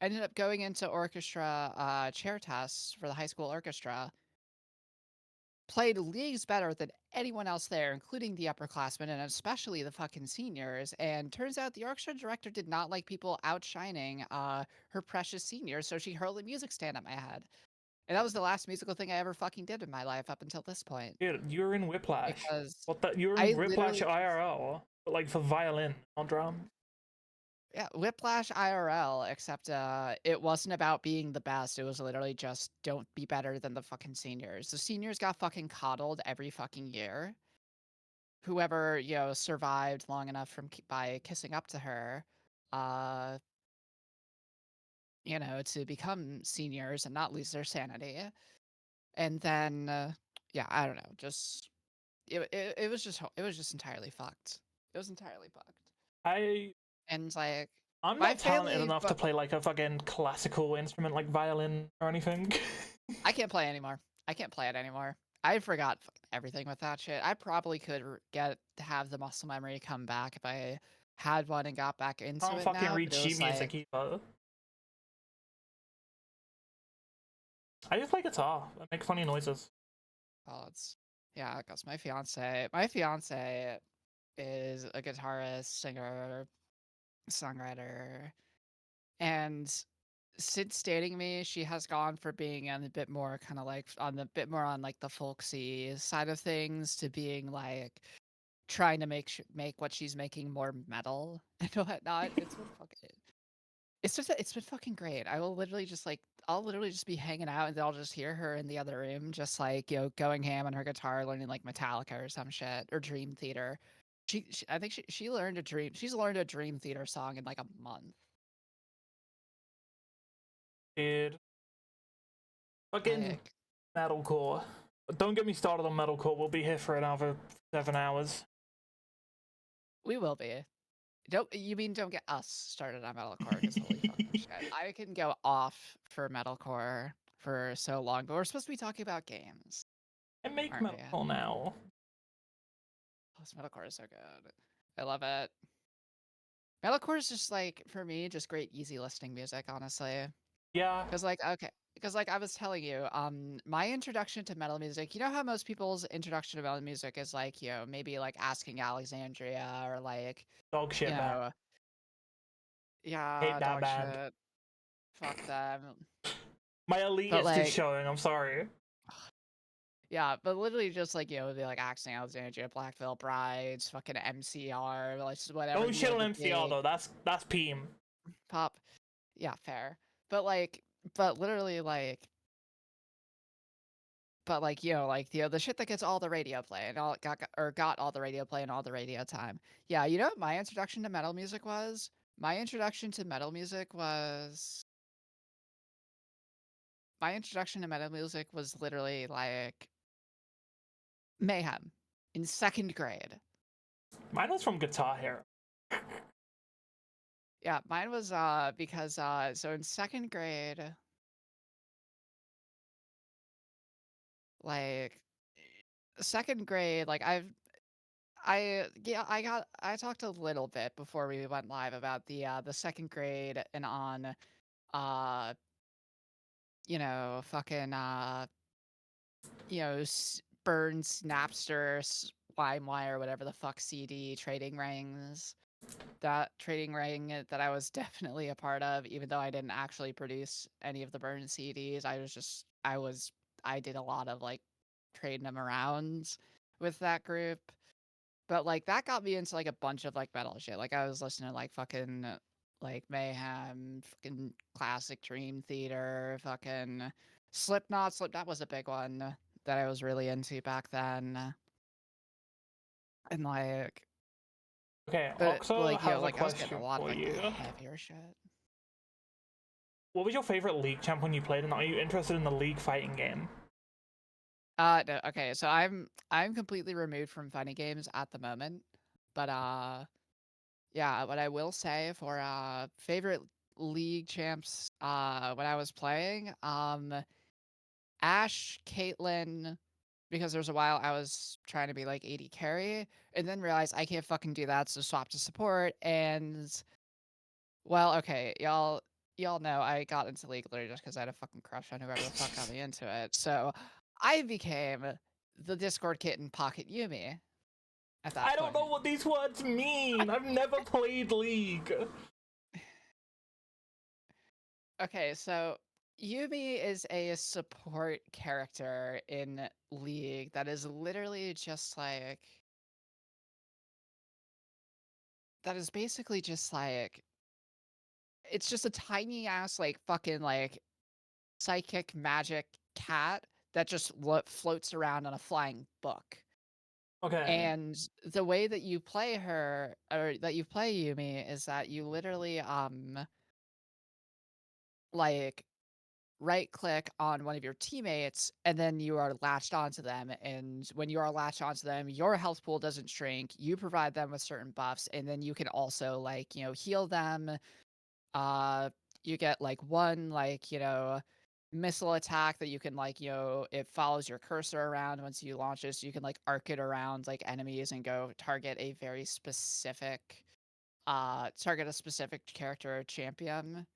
ended up going into orchestra chair tests for the high school orchestra. Played leagues better than anyone else there, including the upperclassmen and especially the fucking seniors. And turns out the orchestra director did not like people outshining her precious seniors, so she hurled a music stand at my head. And that was the last musical thing I ever fucking did in my life up until this point. Dude, you're in Whiplash. Because What that? You're in I Whiplash literally just IRL, but like for violin, on drums. yeah, Whiplash IRL, except it wasn't about being the best. It was literally just don't be better than the fucking seniors. The seniors got fucking coddled every fucking year. Whoever, survived long enough by kissing up to her, uh, to become seniors and not lose their sanity. And then yeah, I don't know, just it was just entirely fucked. It was entirely fucked. I And like I'm my not talented family enough to play like a fucking classical instrument like violin or anything. I can't play anymore. I can't play it anymore. I forgot everything with that shit. I probably could have the muscle memory come back if I had one and got back I into don't it fucking now, read but it sheet was like, music either. I just play guitar. I make funny noises. well, it's yeah, because my fiance is a guitarist, singer, songwriter, and since dating me, she has gone for being on a bit more kind of like on the bit more on like the folksy side of things to being like trying to make what she's making more metal and whatnot. It's been fucking great. I will literally just like I'll literally just be hanging out and I'll just hear her in the other room, just like, going ham on her guitar, learning like Metallica or some shit or Dream Theater. I think she learned a dream. She's learned a Dream Theater song in like a month. Dude, fucking Like metalcore. Don't get me started on metalcore. We'll be here for another 7 hours. we will be. Don't get us started on metalcore because holy fucking shit. I can go off for metalcore for so long, but we're supposed to be talking about games, And make aren't we? metalcore now. Plus metalcore is so good. I love it. Metalcore is just like for me, just great easy listening music, honestly. Yeah, Because like I was telling you, my introduction to metal music, you know how most people's introduction to metal music is like, maybe like Asking Alexandria or like, dog you shit band. know, Hate yeah, that dog band. shit, fuck them. My But elitist is like, showing. I'm sorry. yeah, but literally just like, it'd be like Asking Alexandria, Black Veil Brides, fucking MCR, like just whatever, Don't shit on the MCR big though. That's Peem. pop. Yeah, fair. But like, but literally the shit that gets all the radio play and all got all the radio play and all the radio time. Yeah, you know what my introduction to metal music was? My introduction to metal music was my introduction to metal music was literally like Mayhem in second grade. Mine was from Guitar Hero. Yeah, mine was because so in second grade, like second grade, like I talked a little bit before we went live about the second grade and on uh fucking Burns, Napster, LimeWire, whatever the fuck CD trading rings. That trading ring that I was definitely a part of, even though I didn't actually produce any of the Burns CDs. I did a lot of like trading them around with that group. But like that got me into like a bunch of like metal shit. Like I was listening to like fucking like Mayhem, fucking classic Dream Theater, fucking Slipknot. Slipknot was a big one that I was really into back then. And like Okay, but Oxa like, has a like I was getting a question lot of for like the you. heavier shit. What was your favorite League champ when you played, and are you interested in the League fighting game? No, okay, so I'm completely removed from fighting games at the moment. But yeah, what I will say for favorite league champs when I was playing, Ash, Caitlyn, because there was a while I was trying to be like 80 carry and then realized I can't fucking do that, so swap to support and well, okay, y'all know I got into League literally just because I had a fucking crush on whoever the fuck got me into it. So I became the Discord kitten Pocket Yumi at that I don't know point. what these words mean. I've never played League. Okay, so Yumi is a support character in League that is literally just like that is basically just like it's just a tiny ass like fucking like psychic magic cat that just floats around on a flying book. Okay. And the way that you play her or that you play Yumi is that you literally like right click on one of your teammates and then you are latched onto them, and when you are latched onto them your health pool doesn't shrink, you provide them with certain buffs, and then you can also like heal them. uh you get like one like missile attack that you can like it follows your cursor around once you launch it, so you can like arc it around like enemies and go target a very specific target a specific character or champion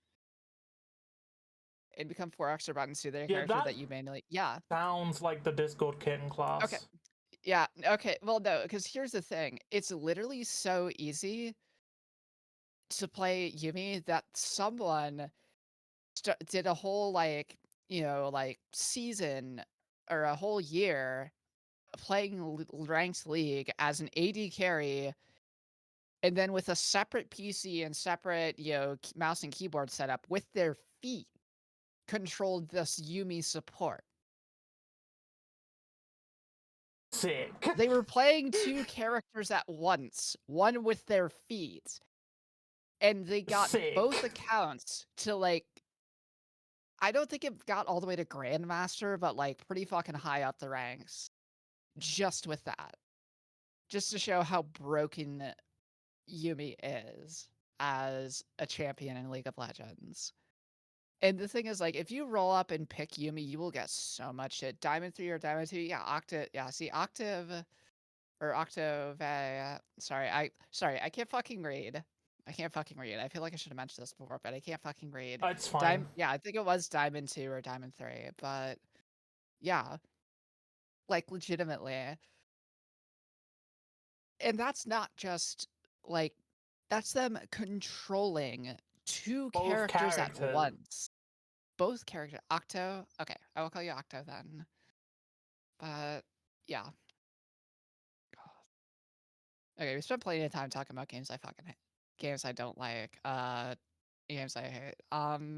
and become 4 extra buttons to their Yeah, character that that you manually. Yeah. sounds like the Discord kitten Okay. class. Yeah. Okay. Well, no, because here's the thing. It's literally so easy to play Yumi that someone did a whole like season or a whole year playing ranked league as an AD carry, and then with a separate PC and separate, mouse and keyboard setup with their feet controlled this Yumi support. Sick. They were playing two characters at once, one with their feet, and they got both Sick. accounts to I don't think it got all the way to Grandmaster, but pretty fucking high up the ranks just with that. Just to show how broken Yumi is as a champion in League of Legends. And the thing is, if you roll up and pick Yumi, you will get so much shit. Diamond 3 or Diamond 2, yeah, see, Octave or Octave, sorry, I can't fucking read. I can't fucking read. I feel like I should have mentioned this before, but I can't fucking read. It's fine. Yeah, I think it was Diamond 2 or Diamond 3, but yeah, legitimately. And that's not just that's them controlling two Both characters at characters. once. Both characters. Octo. Okay, I will call you Octo then. But yeah. Okay, we spent plenty of time talking about games I fucking hate. Games I don't like. Games I hate. I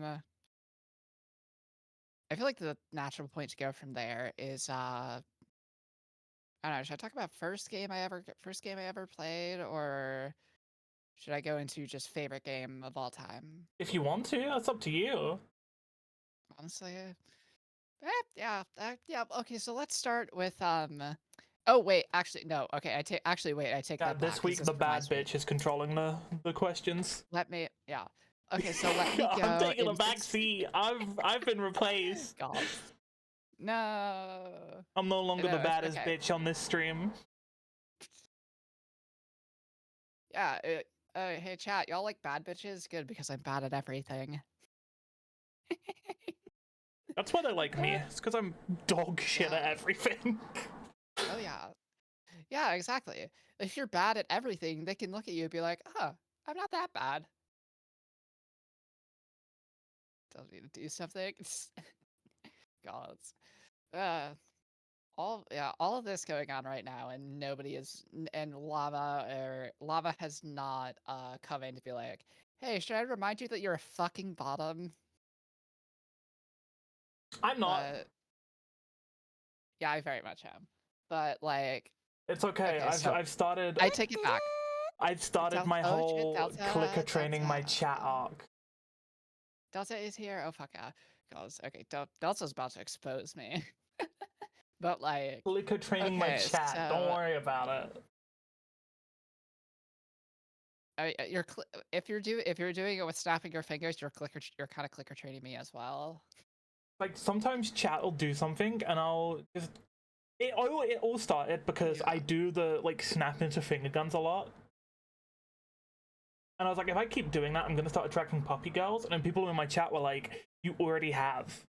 feel like the natural point to go from there is I don't know, should I talk about first game I ever played, or should I go into just favorite game of all time? If you want to, that's up to you. Honestly, yeah, yeah. Okay, so let's start with Oh wait, actually no. Okay, wait, I take Yeah, that back this because week this the bad reminds me. bitch is controlling the questions. Yeah. Okay, so let me I'm go taking a in back since seat. I've been replaced. God. No. I'm no longer the No, baddest okay. bitch on this stream. Yeah, hey chat, y'all like bad bitches? Good, because I'm bad at everything. That's why they like me. It's because I'm dog shit at Yeah. everything. Oh yeah. Yeah, exactly. If you're bad at everything, they can look at you and be like, "Oh, I'm not that bad." Tells me to do something. God. Uh, all of this going on right now, and nobody is, and Lava has not come in to be like, "Hey, should I remind you that you're a fucking bottom?" I'm not. But yeah, I very much am. But It's okay. okay, so I've started. I take it back. I've started my Oh shit, whole clicker training my chat Delta. arc. Delta is here. Oh fuck yeah. Goes okay. Delta's about to expose me. But Clicker training my okay, chat. Don't so worry about it. if you're doing it with snapping your fingers, you're kind of clicker training me as well. Like sometimes chat will do something and I'll just it all started because I Yeah. do the snap into finger guns a lot. And I was like, if I keep doing that, I'm gonna start attracting puppy girls. And then people in my chat were like, you already have.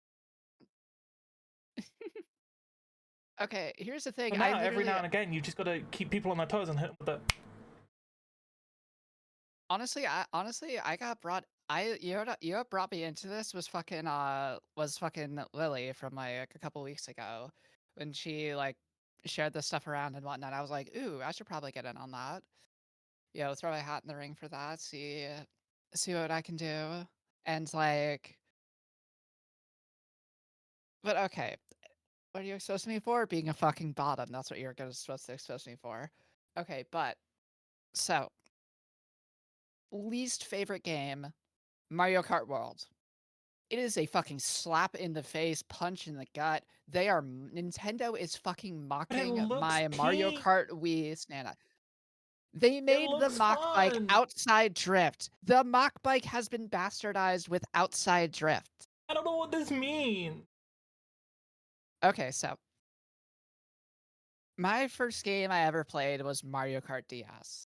Okay, here's the thing. So I now every literally now and again you just gotta keep people on their toes and hit them with the honestly I got brought I you know what brought me into this was fucking Lily from a couple weeks ago when she shared this stuff around and whatnot. I was like, ooh, I should probably get in on that. Throw my hat in the ring for that. See what I can do. And but okay, what are you exposing me for? Being a fucking bottom. That's what supposed to expose me for. Okay, but so least favorite game, Mario Kart World. It is a fucking slap in the face, punch in the gut. Nintendo is fucking but it mocking looks my Mario peak. Kart Wii Nana. They It made the looks mock bike fun. outside drift. The mock bike has been bastardized with outside drift. I don't know what this means. Okay, so my first game I ever played was Mario Kart DS.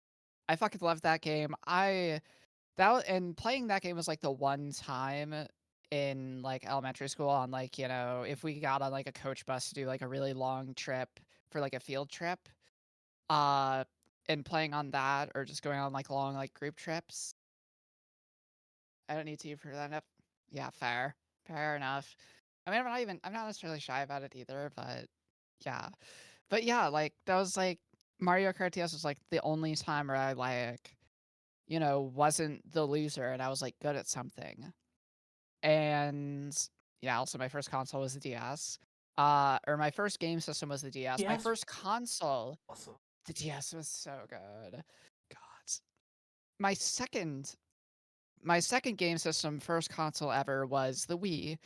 I fucking loved that game. And playing that game was the one time in elementary school on if we got on a coach bus to do a really long trip for a field trip, uh and playing on that or just going on long group trips. I don't need to for that enough. Yeah, fair enough. I mean, I'm not necessarily shy about it either, but yeah. But yeah, like that was like Mario Kart DS was like the only time where I like, wasn't the loser and I was like good at something. And yeah, also my first console was the DS. Or my first game system was the DS. My Yes, first console, awesome. the DS was so good. God. My second my second game system, first console ever was the Wii.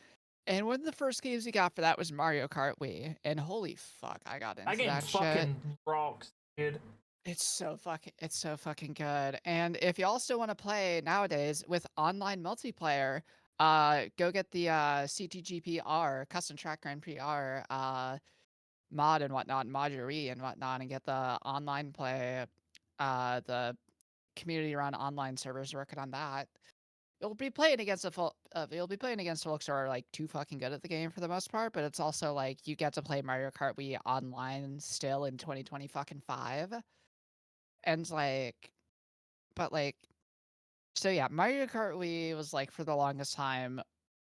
And one of the first games we got for that was Mario Kart Wii. And holy fuck, I got That into game that shit. fucking rocks, dude. It's so fucking good. And if y'all still want to play nowadays with online multiplayer, go get the CTGPR, Custom Track Grand Prix R, mod and whatnot, Moduri and whatnot, and get the online play, the community run online servers working on that. You'll be playing against folks who are like too fucking good at the game for the most part, but it's also like you get to play Mario Kart Wii online still in 2020 fucking 5. And like, but like, so yeah, Mario Kart Wii was like for the longest time,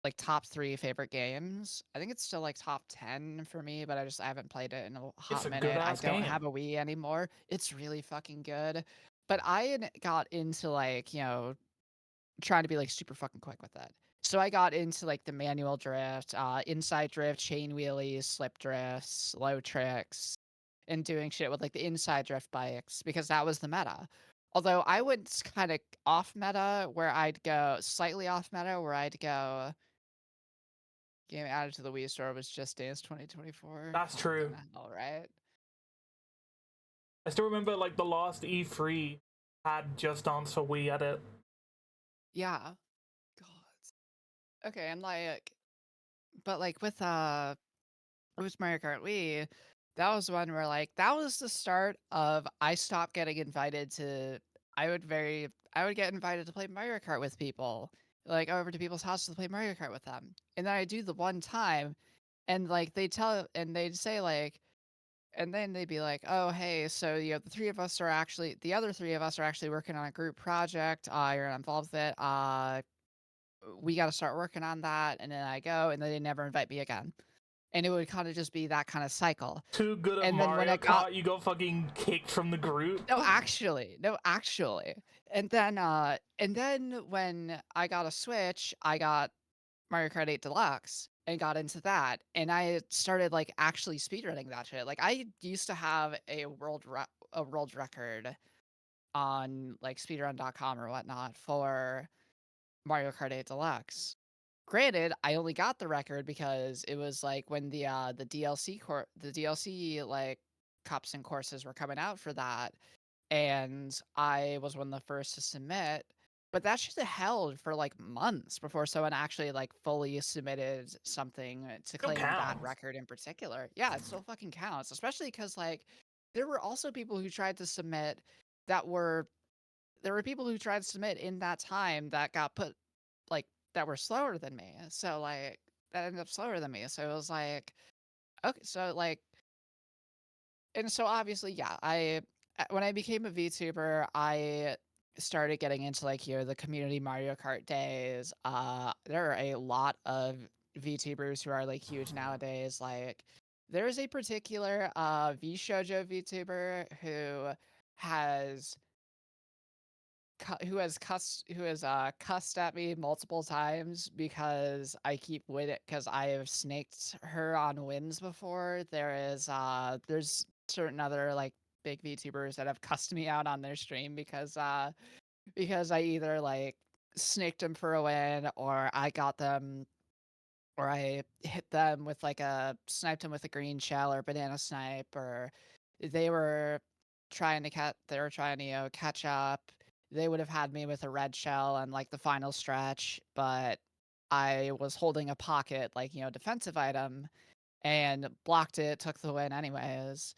like top 3 favorite games. I think it's still like top 10 for me, but I haven't played it in a It's hot a good minute. I ass don't game. have a Wii anymore. It's really fucking good. But got into like, trying to be like super fucking quick with it. So I got into like the manual drift, inside drift, chain wheelies, slip drifts, slow tricks, and doing shit with like the inside drift bikes because that was the meta. Although I went kind of off meta where I'd go slightly off meta where I'd go game added to the Wii store was Just Dance 2024. That's true. Fucking hell, right? I still remember like the last E3 had Just Dance for Wii at it. Yeah. God. Okay, and like, but like with Mario Kart Wii, that was one where like that was the start of I stopped getting invited to I would get invited to play Mario Kart with people, like over to people's houses to play Mario Kart with them. And then I do the one time and like they'd say like and then they'd be like, "Oh, hey, so the other three of us are actually working on a group project. You're involved with it. We got to start working on that." And then I go, and then they never invite me again. And it would kind of just be that kind of cycle. Too good at And then when Mario I got Kart, you got fucking kicked from the group. no, actually. And then when I got a Switch, I got Mario Kart 8 Deluxe and got into that. And I started like actually speedrunning that shit. Like I used to have a world record on like speedrun.com or whatnot for Mario Kart 8 Deluxe. Granted, I only got the record because it was like when the DLC like cups and courses were coming out for that, and I was one of the first to submit. But that shit held for like months before someone actually like fully submitted something to Still claim that counts. record in particular. Yeah, it still fucking counts, especially because like there were also people who tried to submit that were there were people who tried to submit in that time that got put like that were slower than me. So like that ended up slower than me. So it was like okay, so like and so obviously yeah, I when I became a VTuber, I started getting into like the community Mario Kart days. There are a lot of VTubers who are like huge nowadays. Like there's a particular V Shoujo VTuber has who has cussed at me multiple times because I keep winning because I have snaked her on wins before. There's certain other like big VTubers that have cussed me out on their stream because I either like snaked them for a win or I got them or I hit them with like sniped them with a green shell or banana snipe, or they were they were trying to, catch up. They would have had me with a red shell on like the final stretch, but I was holding a pocket, like, defensive item and blocked it, took the win anyways.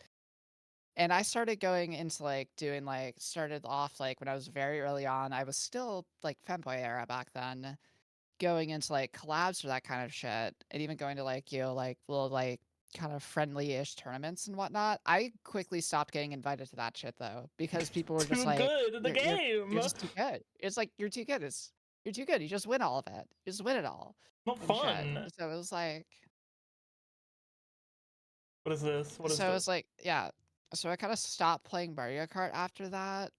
And I started going into like doing like started off like when I was very early on. I was still like femboy era back then, going into like collabs for that kind of shit, and even going to like like little like kind of friendly-ish tournaments and whatnot. I quickly stopped getting invited to that shit though because people were just Too like, good at the you're game. just too good." It's like you're too good. You're too good. You just win all of it. You just win it all Not and shit. fun. So it was like What is this? What is So I this? was like, yeah. So I kind of stopped playing Mario Kart after that.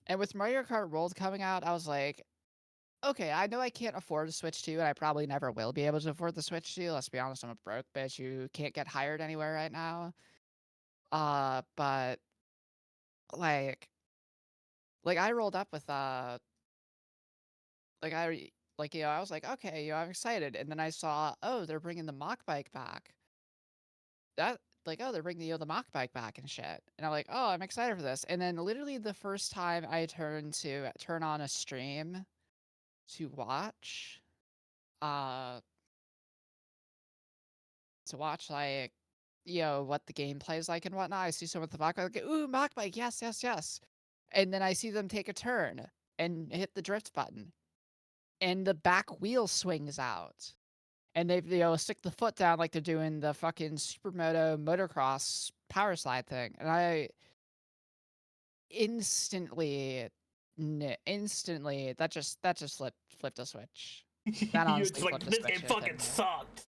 And with Mario Kart World coming out, I was like, okay, I know I can't afford a Switch 2, and I probably never will be able to afford the Switch 2. Let's be honest, I'm a broke bitch who can't get hired anywhere right now. But like, I rolled up with like I like I was like, okay, I'm excited, and then I saw, oh, they're bringing the mock bike back. That like, oh, they're bringing the mock bike back and shit, and I'm like, oh, I'm excited for this. And then literally the first time I turn on a stream to watch, uh, like, what the gameplay is like and whatnot. I see someone with the mock bike, like, ooh, mock bike, yes, yes, yes. And then I see them take a turn and hit the drift button, and the back wheel swings out. And they, stick the foot down like they're doing the fucking supermoto motocross power slide thing. And I instantly, instantly, that just flipped a switch. That You're honestly just flipped like, a this game switch fucking within me. sucked.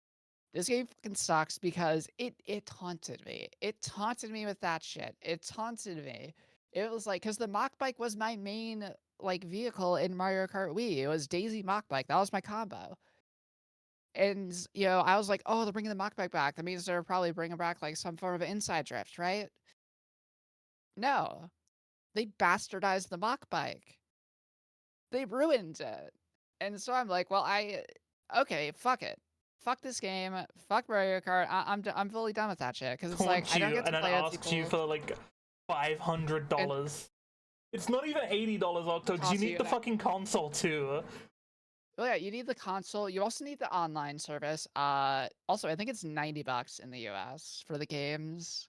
This game fucking sucks because it taunted me. It taunted me with that shit. It taunted me. It was like, because the mock bike was my main like vehicle in Mario Kart Wii. It was Daisy mock bike. That was my combo. And I was like, oh, they're bringing the mock bike back. That means they're probably bringing back like some form of inside drift, right? No, they bastardized the mock bike. They ruined it. And so I'm like, well, okay, fuck it. Fuck this game. Fuck Mario Kart. I'm fully done with that shit because it's like Taunts I don't you get to and then play with asks you people for like and $500. It's not even $80, Octo, because you toss need you. the fucking console too. Well, yeah, you need the console. You also need the online service. Also, I think it's $90 in the US for the games.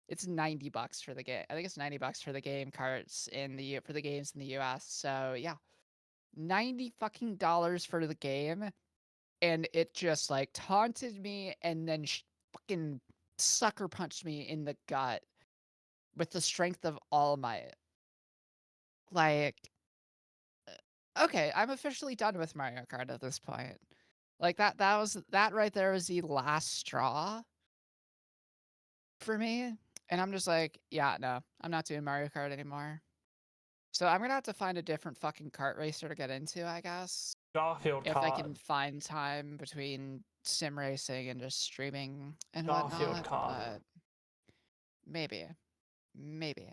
It's $90 for the game. I think it's $90 for the game carts for the games in the US. So yeah, 90 fucking dollars for the game, and it just like taunted me and then fucking sucker punched me in the gut with the strength of all might. Like, okay, I'm officially done with Mario Kart at this point. Like that right there was the last straw for me, and I'm just like, yeah, no, I'm not doing Mario Kart anymore. So I'm gonna have to find a different fucking kart racer to get into, I guess, Garfield if I Kart. can find time between sim racing and just streaming and Garfield whatnot, Kart. but maybe. Maybe.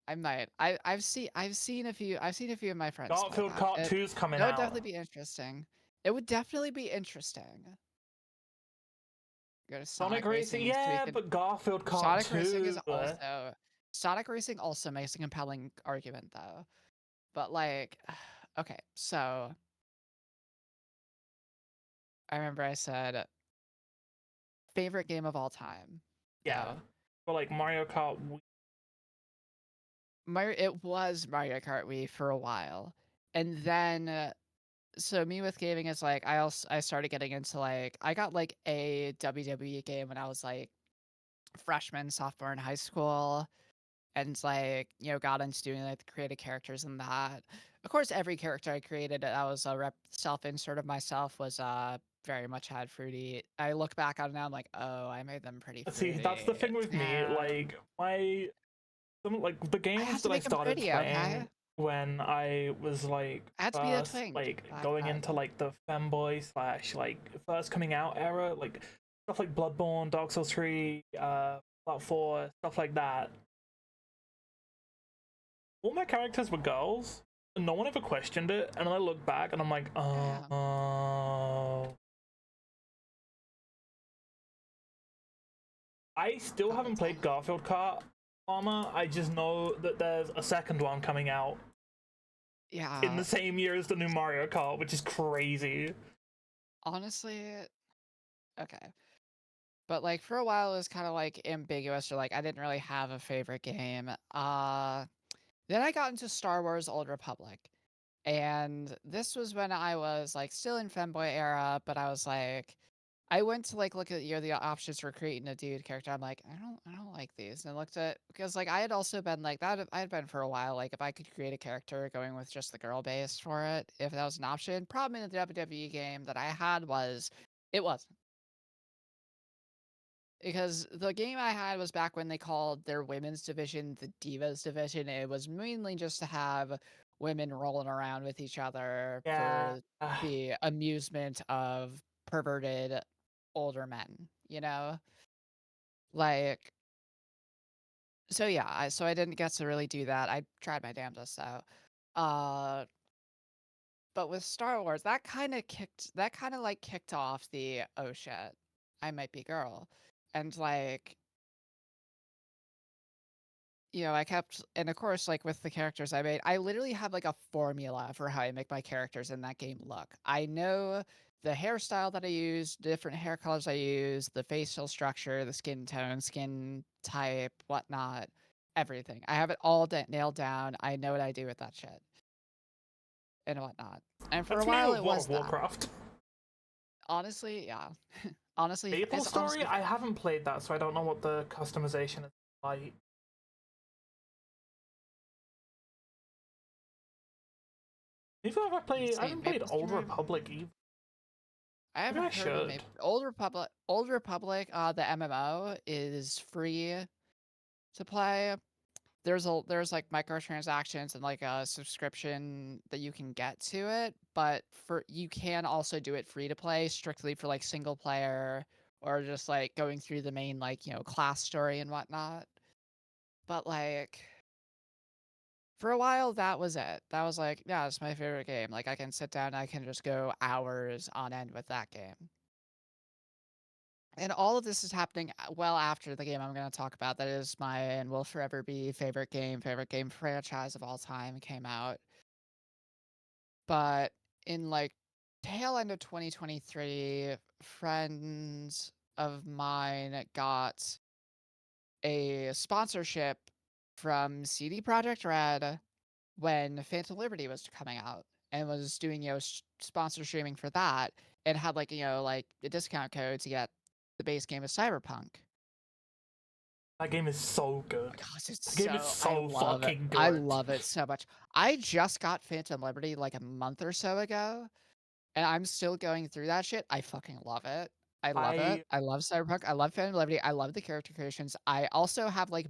I might. I've seen a few of my friends play Garfield that. Kart 2's coming That would out. definitely be interesting. It would definitely be interesting. Go to Sonic Sonic Racing, Racing so we yeah, could but Garfield Kart Sonic Racing is 2. also Sonic Racing also makes a compelling argument though. But like okay, so I remember I said favorite game of all time. Yeah. Though. But like Mario Kart It was Mario Kart Wii for a while. And then so me with gaming is like I started getting into like I got like a WWE game when I was like freshman, sophomore in high school, and like got into doing like the creative characters and that. Of course, every character I created that was a self insert of myself was very much had fruity. I look back on it now, I'm like, oh, I made them pretty See, that's the fruity. thing with me. Damn, Like like the I have games to that I make them started pretty, okay? playing when I was like I had to be a first twink like back going into then. like the femboy slash like first coming out era, like stuff like Bloodborne, Dark Souls 3, Fallout 4, stuff like that. All my characters were girls, and no one ever questioned it. And I look back and I'm like, Yeah, oh. I still God, haven't it's all played Garfield Kart Armor. I just know that there's a second one coming out in yeah. the same year as the new Mario Kart, which is crazy. Honestly, okay. But like for a while it was kind of like ambiguous or like I didn't really have a favorite game. Then I got into Star Wars Old Republic. And this was when I was like still in femboy era, but I was like I went to like look at the options for creating a dude character. I'm like, I don't like these. And I looked at because like I had also been like that I had been for a while, like if I could create a character going with just the girl base for it, if that was an option. Problem in the WWE game that I had was it wasn't. because the game I had was back when they called their women's division the Divas division. It was mainly just to have women rolling around with each other Yeah. for the amusement of perverted older men, you know? Like, so yeah, I didn't get to really do that. I tried my damnedest though. Uh, but with Star Wars, that kind of like kicked off the oh shit, I might be girl. And like, you know, I kept, and of course, like with the characters I made, I literally have like a formula for how I make my characters in that game look. I know the hairstyle that I use, different hair colors I use, the facial structure, the skin tone, skin type, whatnot, everything. I have it all nailed down. I know what I do with that shit and whatnot. And for a That's me while, with it World was of that. Warcraft. Honestly, yeah. Honestly, Maple it's Story, honestly I haven't played that, so I don't know what the customization is like. If I ever let's played, I see, haven't played Maple Old Story. Republic either. I Maybe haven't I heard of should. Maple Old Republic. Old Republic, the MMO is free to play. There's like microtransactions and like a subscription that you can get to it, but for you can also do it free to play strictly for like single player or just like going through the main like, you know, class story and whatnot. But like for a while that was it. That was like, yeah, it's my favorite game. Like I can sit down, I can just go hours on end with that game. And all of this is happening well after the game I'm going to talk about. That is my and will forever be favorite game franchise of all time came out. But in like tail end of 2023, friends of mine got a sponsorship from CD Projekt Red when Phantom Liberty was coming out and was doing, you know, sponsor streaming for that and had like, you know, like a discount code to get the base game of Cyberpunk. That game is so Oh good. my gosh, it's That game is so I so love it. fucking I good. love it so much. I just got Phantom Liberty like a month or so ago, and I'm still going through that shit. I fucking love it. I love it. I I love Cyberpunk. I love Phantom Liberty. I love the character creations. I also have like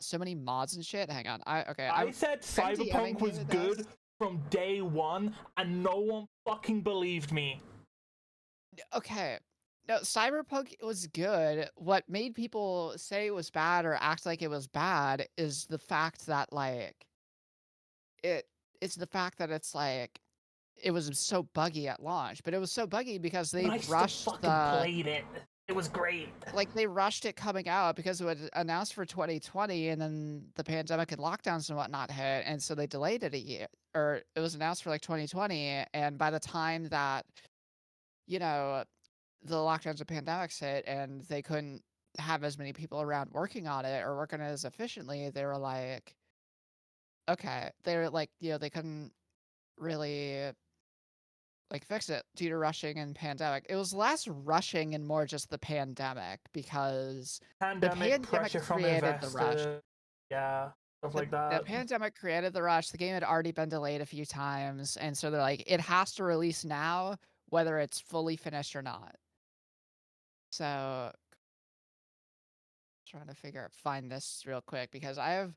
so many mods and shit. Hang on. I said I'm DMing Cyberpunk you was good this. from day one, and no one fucking believed me. Okay. No, Cyberpunk was good. What made people say it was bad or act like it was bad is the fact that like it it's the fact that it's like it was so buggy at launch, but it was so buggy because But they I still rushed fucking played it. It was great. they rushed it coming out because it was announced for 2020 and then the pandemic and lockdowns and whatnot hit, and so they delayed it a year. Or it was announced for like 2020, and by the time that, you know, the lockdowns and pandemics hit and they couldn't have as many people around working on it or working as efficiently, they were like, okay, they were like, you know, they couldn't really like fix it due to rushing and pandemic. It was less rushing and more just the pandemic because the Pandemic, pandemic pressure from created the rush. investors, yeah, stuff like The that. pandemic created the rush. The game had already been delayed a few times, and so they're like, it has to release now, whether it's fully finished or not. So trying to find this real quick because I have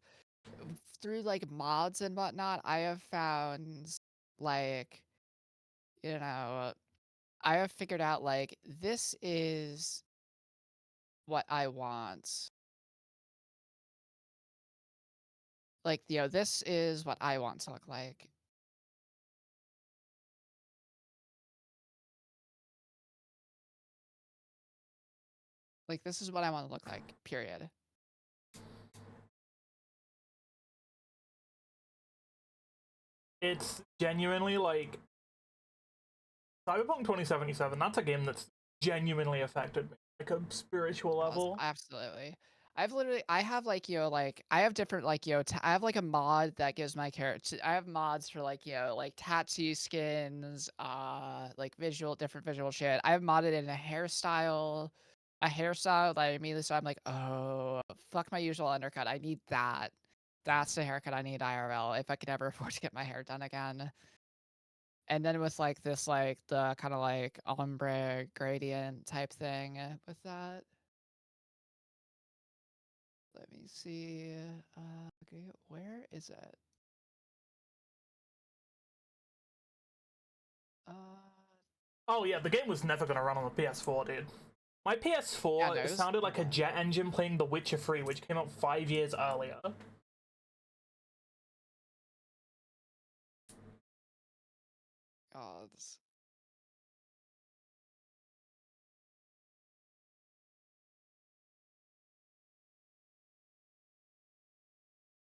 through like mods and whatnot, I have found like, you know, I have figured out like this is what I want. Like, you know, this is what I want to look like. Like, this is what I want to look like, period. It's genuinely like Cyberpunk 2077. That's a game that's genuinely affected me, like a spiritual level. Absolutely. I have like, you know, like I have different like, you know, I have like a mod that gives my character, I have mods for like, you know, like tattoo skins, like different visual shit. I have modded in a hairstyle that I immediately saw. I'm like, oh, fuck my usual undercut. I need that. That's the haircut I need IRL if I could ever afford to get my hair done again. And then with like this, like the kind of like ombre gradient type thing with that. me see. Okay, where is it? Uh, Oh yeah, the game was never gonna run on the PS4, dude. My yeah, PS4 no, it it was sounded like a okay. jet engine playing The Witcher 3, which came out 5 years earlier. Gods.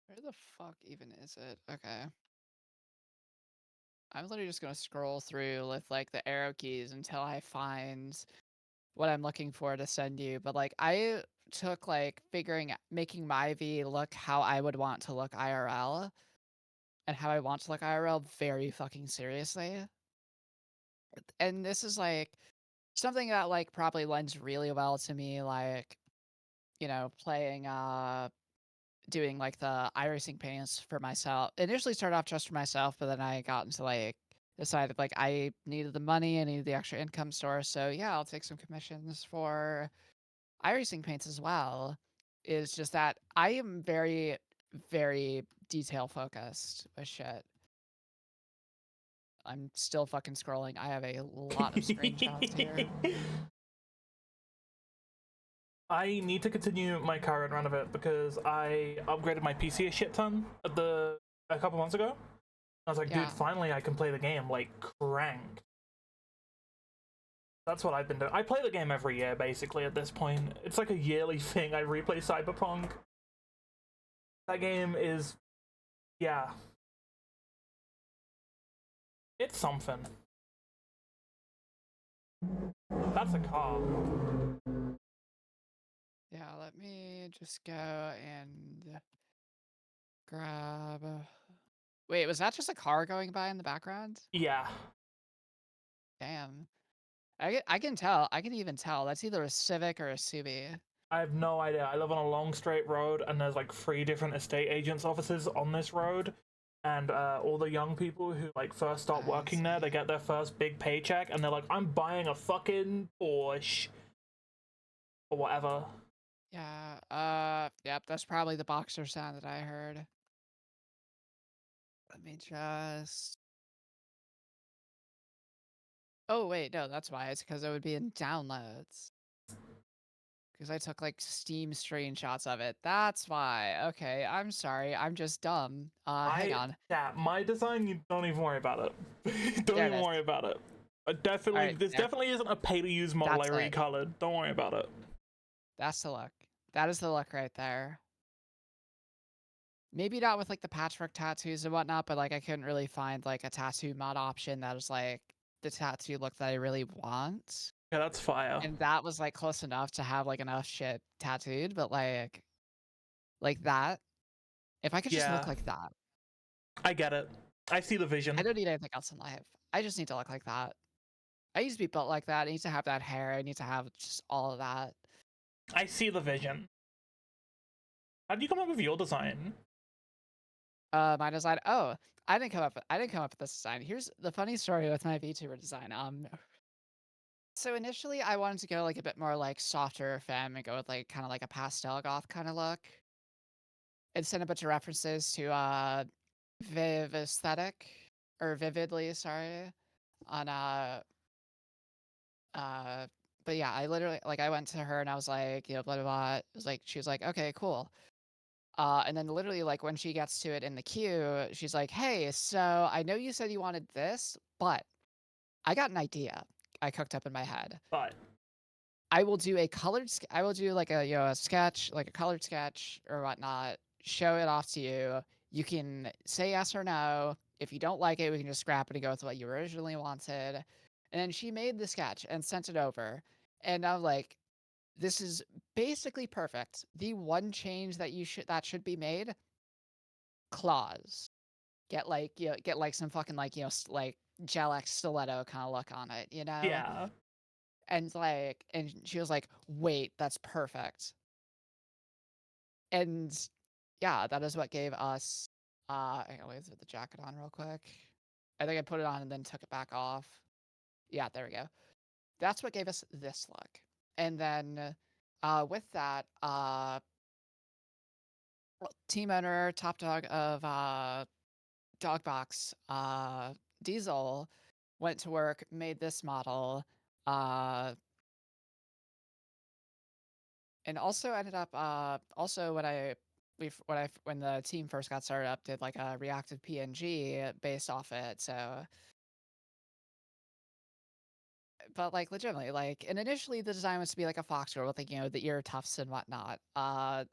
Where the fuck even is it? Okay. I'm literally just gonna scroll through with like the arrow keys until I find what I'm looking for to send you. But like I took like making my V look how I would want to look IRL and how I want to look IRL very fucking seriously. And this is like something that like probably lends really well to me, like, playing doing like the irising paints for myself. Initially started off just for myself, but then I got into like decided like I needed the money, I needed the extra income source. So yeah, I'll take some commissions for irising paints as well. Is just that I am very, very detail focused with shit. I'm still fucking scrolling. I have a lot of screenshots here. I need to continue my current run of it because I upgraded my PC a shit ton a couple months ago. I was like, dude, Yeah. finally I can play the game like cranked. That's what I've been doing. I play the game every year, basically, at this point. It's like a yearly thing. I replay Cyberpunk. That game is, yeah, it's something. That's a car. Yeah, let me just go and grab. Wait, was that just a car going by in the background? Yeah, Damn. I can tell. I can even tell. That's either a Civic or a Subi. I have no idea. I live on a long straight road, and there's like 3 different estate agents' offices on this road. And all the young people who like first start I working there, they see. get their first big paycheck, and they're like, "I'm buying a fucking Porsche or whatever." Yeah. Yep. That's probably the boxer sound that I heard. Let me just. Oh wait, no, that's why. It's because it would be in downloads. Because I took like Steam screenshots of it. That's why. Okay, I'm sorry. I'm just dumb. Hang on. My design, you don't even worry about it. Don't There it even is. worry about it. All right, This there. definitely isn't a pay to use model I That's it. recolored. Don't worry about it. That's the look. That is the look right there. Maybe not with like the patchwork tattoos and whatnot, but like I couldn't really find like a tattoo mod option that was like the tattoo look that I really want. Yeah, that's fire. And that was like close enough to have like enough shit tattooed, but like that. If I could just look Yeah, like that. I get it. I see the I vision. don't need anything else in life. I just need to look like that. I need to be built like that. I need to have that hair. I need to have just all of that. I see the vision. How did you come up with your design? My design. Oh, I didn't come up with this design. Here's the funny story with my VTuber design. So initially I wanted to go like a bit more like softer femme and go with like kind of like a pastel goth kind of look. And send a bunch of references to Viv aesthetic or vividly, sorry. On uh but yeah, I literally like I went to her and I was like, blah blah blah. It was like she was like, okay, cool. And then literally like when she gets to it in the queue, she's like, hey, so I know you said you wanted this, but I got an idea I cooked up in my head. But I will do I will do like a sketch, like a colored sketch or whatnot, show it off to you. You can say yes or no. If you don't like it, we can just scrap it and go with what you originally wanted. And then she made the sketch and sent it over. And I'm like, this is basically perfect. The one change that should be made, claws. Get like some fucking like, like gel X stiletto kind of look on it. yeah, And she was like, "Wait, that's perfect." And yeah, that is what gave us hang on, let me put the jacket on real quick. I think I put it on and then took it back off. Yeah, there we go. That's what gave us this look. And then with that, team owner, top dog of Dogbox, Diesel, went to work, made this model, uh, and also ended up also when the team first got started up, did like a reactive PNG based off it. So, but like legitimately, like, and initially the design was to be like a fox girl with like the ear tufts and whatnot.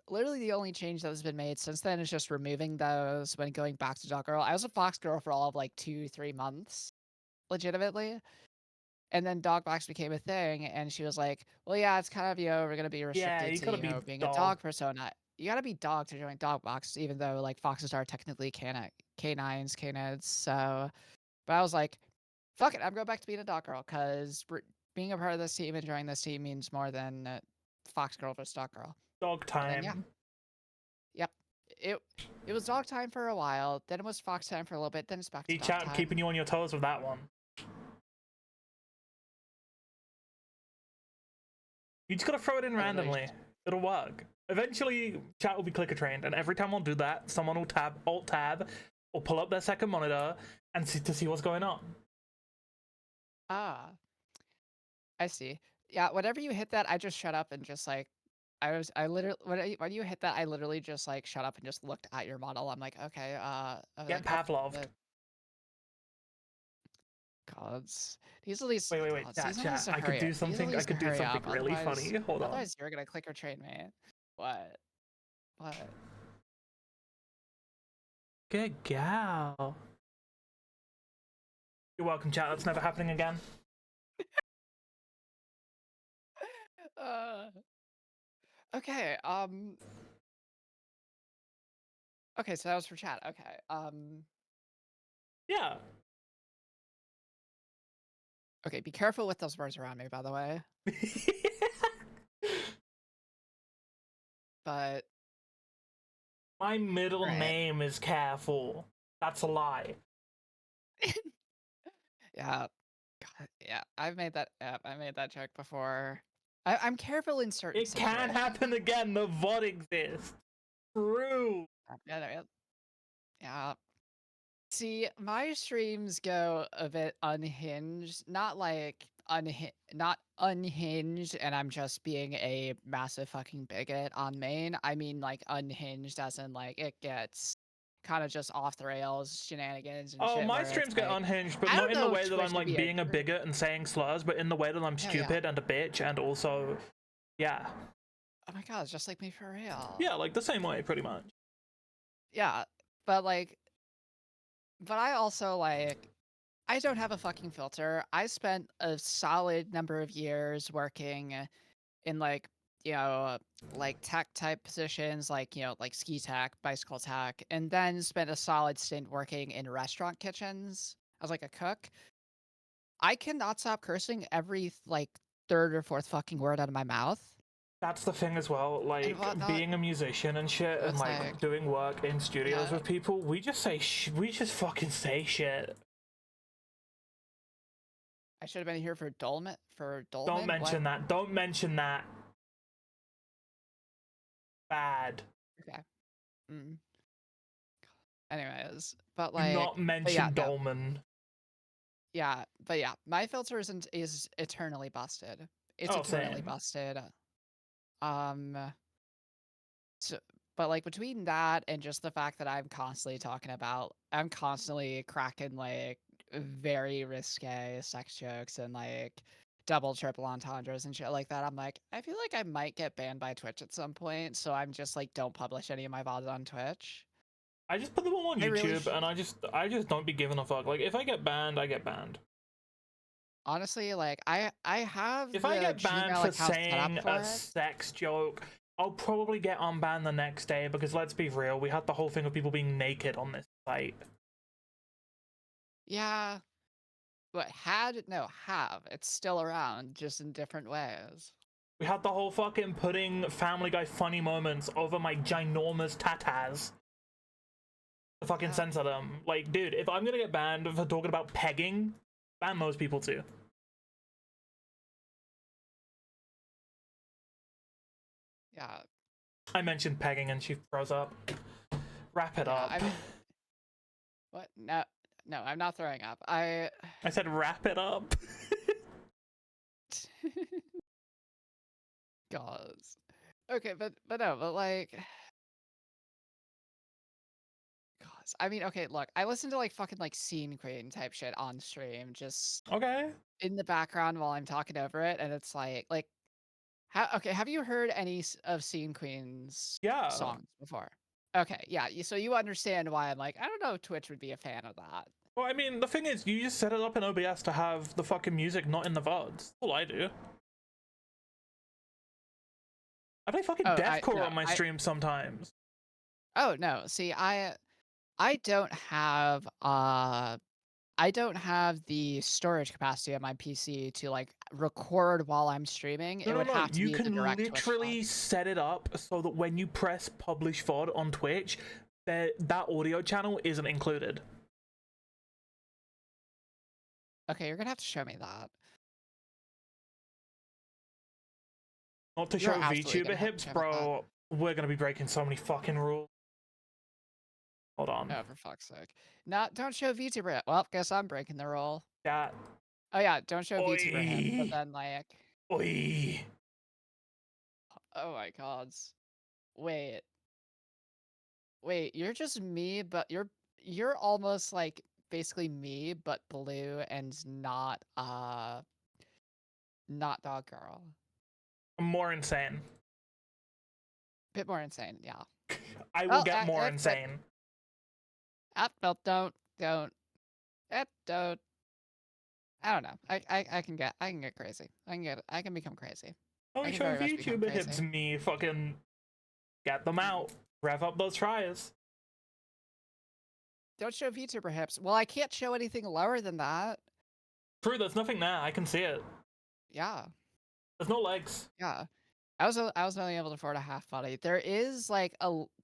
Literally the only change that has been made since then is just removing those when going back to dog girl. I was a fox girl for all of like 2-3 months, legitimately. And then dog box became a thing, and she was like, "Well, yeah, it's kind of we're gonna be Yeah, restricted you to gotta be being a dog. dog persona. You gotta be dog to join dog box, even though like foxes are technically canines, canids." So, but I was like, "Fuck it, I'm going back to being a dog girl because being a part of this team and joining this team means more than fox girl versus dog girl." Dog And then yeah, time. yep, it it was dog time for a while. Then it was fox time for a little bit. Then it's back to See, dog chat, keeping time. you on your toes with that one. You just gotta throw it in I literally randomly. It'll work. Eventually, chat will be clicker trained, and every time I'll do that, someone will alt tab, or pull up their second monitor and to see what's going on. ah. I see. Yeah, whenever you hit that, I just shut up and just like I literally when you hit that, I literally just like shut up and just looked at your model. I'm like, okay, I was Get like, oh, Pavloved. the gods. These Wait, gods. chat, Diesel needs chat. to I could hurry. do Diesel something. I needs to could do hurry something up. really funny. Hold on. Otherwise you're gonna clicker train me. What? What? Good gal. You're welcome, chat. That's never happening again. Uh, okay. Okay. So that was for chat. Okay. Yeah. Okay. Be careful with those words around me, by the way. But My middle all right. name is Careful. That's a lie. Yeah. God, yeah, I made that joke before. I'm careful in certain It can situations. happen again. The VOD exists. True. Yeah, yeah. See, my streams go a bit unhinged, not like not unhinged, and I'm just being a massive fucking bigot on main. I mean like unhinged as in like it gets kind of just off the rails shenanigans and Oh, shit my where it's streams get like unhinged, but I not don't in the know if way that I'm Twitch should like be a being a bigot and saying slurs, but in the way that I'm yeah, yeah. stupid and a bitch, and also, yeah. Oh my god, it's just like me for real. Yeah, like the same way, pretty much. Yeah, but like but I also like I don't have a fucking filter. I spent a solid number of years working in like, you know, like tech type positions, like, like ski tech, bicycle tech, and then spent a solid stint working in restaurant kitchens as like a cook. I cannot stop cursing every like third or fourth fucking word out of my mouth That's the thing as well, and like whatnot. being a musician and shit, So and it's like like, doing work in studios yeah, with people. We just fucking say shit. I should have been here for Don't Dolman. What? mention that. Don't mention that. Bad. Okay. Mm. Anyways, but Do not like, but yeah, mention no. Dolman. Yeah, but yeah, my filter is eternally busted. It's Oh, eternally same. busted. Um, so, but like between that and just the fact that I'm constantly cracking like very risque sex jokes and like double, triple entendres and shit like that. I'm like, I feel like I might get banned by Twitch at some point, so I'm just like, don't publish any of my VODs on Twitch. I just put them all on I really YouTube, and I just don't be giving a fuck. Like if I get banned, I get banned. honestly like I have If I the get banned Gmail for account set up saying a for it. sex joke, I'll probably get unbanned the next day because let's be real, we had the whole thing of people being naked on this site. Yeah, but have. It's still around, just in different ways. We had the whole fucking putting Family Guy funny moments over my ginormous tatas to fucking Yeah, censor them. Like, dude, if I'm gonna get banned for talking about pegging, ban those people too. yeah. I mentioned pegging and she froze up. Wrap it Yeah, up. I mean, what? No, no, I'm not throwing up. I. I said wrap it up. Gods. Okay, but no, but like, gods. I mean, okay, look, I listen to like fucking like scene queen type shit on stream, just Okay. in the background while I'm talking over it, and it's like, how? Okay, have you heard any of Scene Queen's Yeah. songs before? Okay, yeah, so you understand why I'm like, I don't know if Twitch would be a fan of that. Well, I mean, the thing is, you just set it up in OBS to have the fucking music not in the VODs. That's all I do. I play fucking Oh, deathcore on my stream sometimes. Oh no, see, I don't have I don't have the storage capacity on my PC to like record while I'm streaming. No, It no, would no. have to You be the can direct Twitch VOD. literally set it up so that when you press publish VOD on Twitch, that audio channel isn't included. Okay, you're gonna have to show me that. Not to You're show absolutely VTuber gonna have to hips, show me that. bro. We're gonna be breaking so many fucking rules. Hold on. Oh, for fuck's sake. Not don't show VTuber. Well, guess I'm breaking the rule. That. Oh yeah, don't show VTuber hip, but Oi. then like, Oi. oh my gods. Wait. Wait, you're just me, but you're almost like basically me, but blue and not dog girl. I'm more insane. Bit more insane, yeah. I will Well, get more insane. Well, don't. Don't. I don't know. I can get crazy. I can become crazy. I Don't can show very much become VTuber hips crazy. me. Fucking get them out. Rev up those tries. Don't show VTuber hips. Well, I can't show anything lower than that. True, there's nothing there. I can see it. Yeah. There's no legs. Yeah. I was only able to afford a half body. There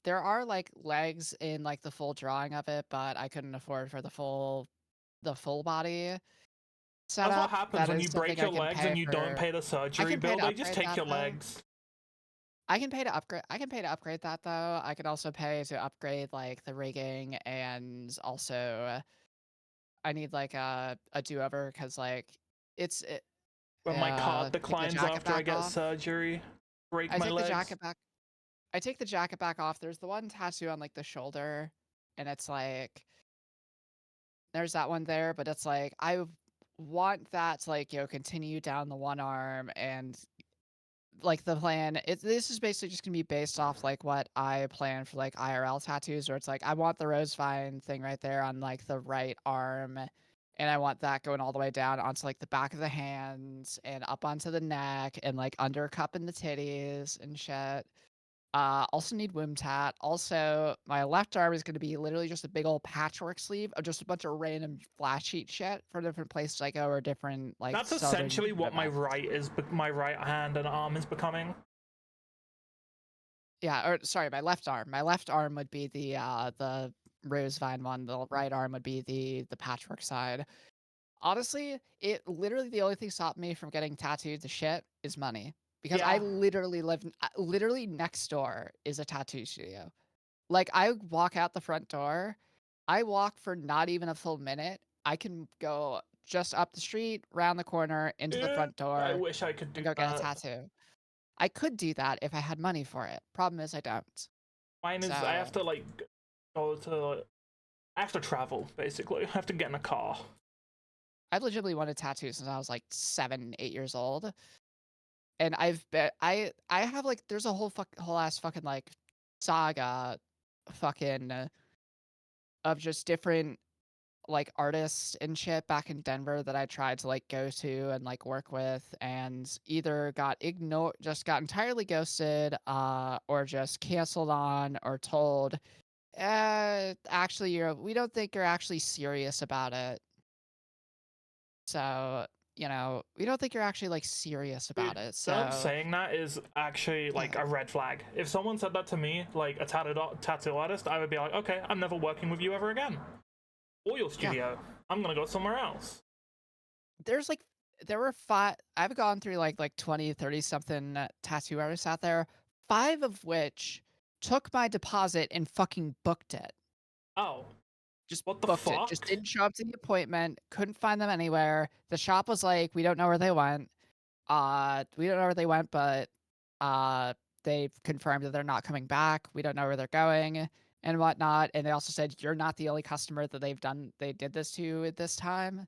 are like legs in like the full drawing of it, but I couldn't afford for the full body That's what setup. happens That when is you break something I your can legs pay and you don't for. pay the I surgery can pay bill. to They just upgrade take that your though. legs. I can pay to upgrade. I can pay to upgrade that though. I could also pay to upgrade like the rigging, and also I need like a do-over because like it's it, When my card take the declines jacket after I back get off. surgery, break I my take the legs. jacket back. I take the jacket back off. There's the one tattoo on like the shoulder, and it's like there's that one there, but it's like I want that to like continue down the one arm, and like the plan this is basically just gonna be based off like what I plan for like IRL tattoos, where it's like I want the rose vine thing right there on like the right arm, and I want that going all the way down onto like the back of the hands and up onto the neck and like under cupping the titties and shit. Also need womb tat. Also, my left arm is going to be literally just a big old patchwork sleeve of just a bunch of random flash sheet shit for different places I go or different like That's southern essentially what events. my right hand and arm is becoming. Yeah, or sorry, my left arm. My left arm would be the rose vine one. The right arm would be the patchwork side. Honestly, it literally the only thing stopping me from getting tattooed to shit is money. Because I Yeah. literally live literally next door is a tattoo studio. Like I walk out the front door, I walk for not even a full minute. I can go just up the street, round the corner, into the Yeah. front I door, wish I could do and go get a that. tattoo. I could do that if I had money for it. Problem is I don't. Mine is I So have to like go to. I have to travel basically. I have to get in a car. I've legitimately wanted tattoos since I was like 7, 8 years old. And I've been I have like there's a whole ass fucking like saga fucking of just different like artists and shit back in Denver that I tried to like go to and like work with, and either got ignored, just got entirely ghosted, or just canceled on or told, actually we don't think you're actually serious about it. So, we don't think you're actually like serious Dude, about it. them So saying that is actually like yeah. a red flag. If someone said that to me, like a tattoo artist, I would be like, okay, I'm never working with you ever again. Or your Yeah. studio. I'm gonna go somewhere else. There were 5 I've gone through like 20, 30 something tattoo artists out there. 5 of which took my deposit and fucking booked it. Oh, Just what the booked it. Just fuck? didn't show up to the appointment, couldn't find them anywhere. The shop was like, "We don't know where they went. We don't know where they went, but, uh, they've confirmed that they're not coming back. We don't know where they're going," and whatnot, and they also said, "You're not the only customer that they did this to at this time."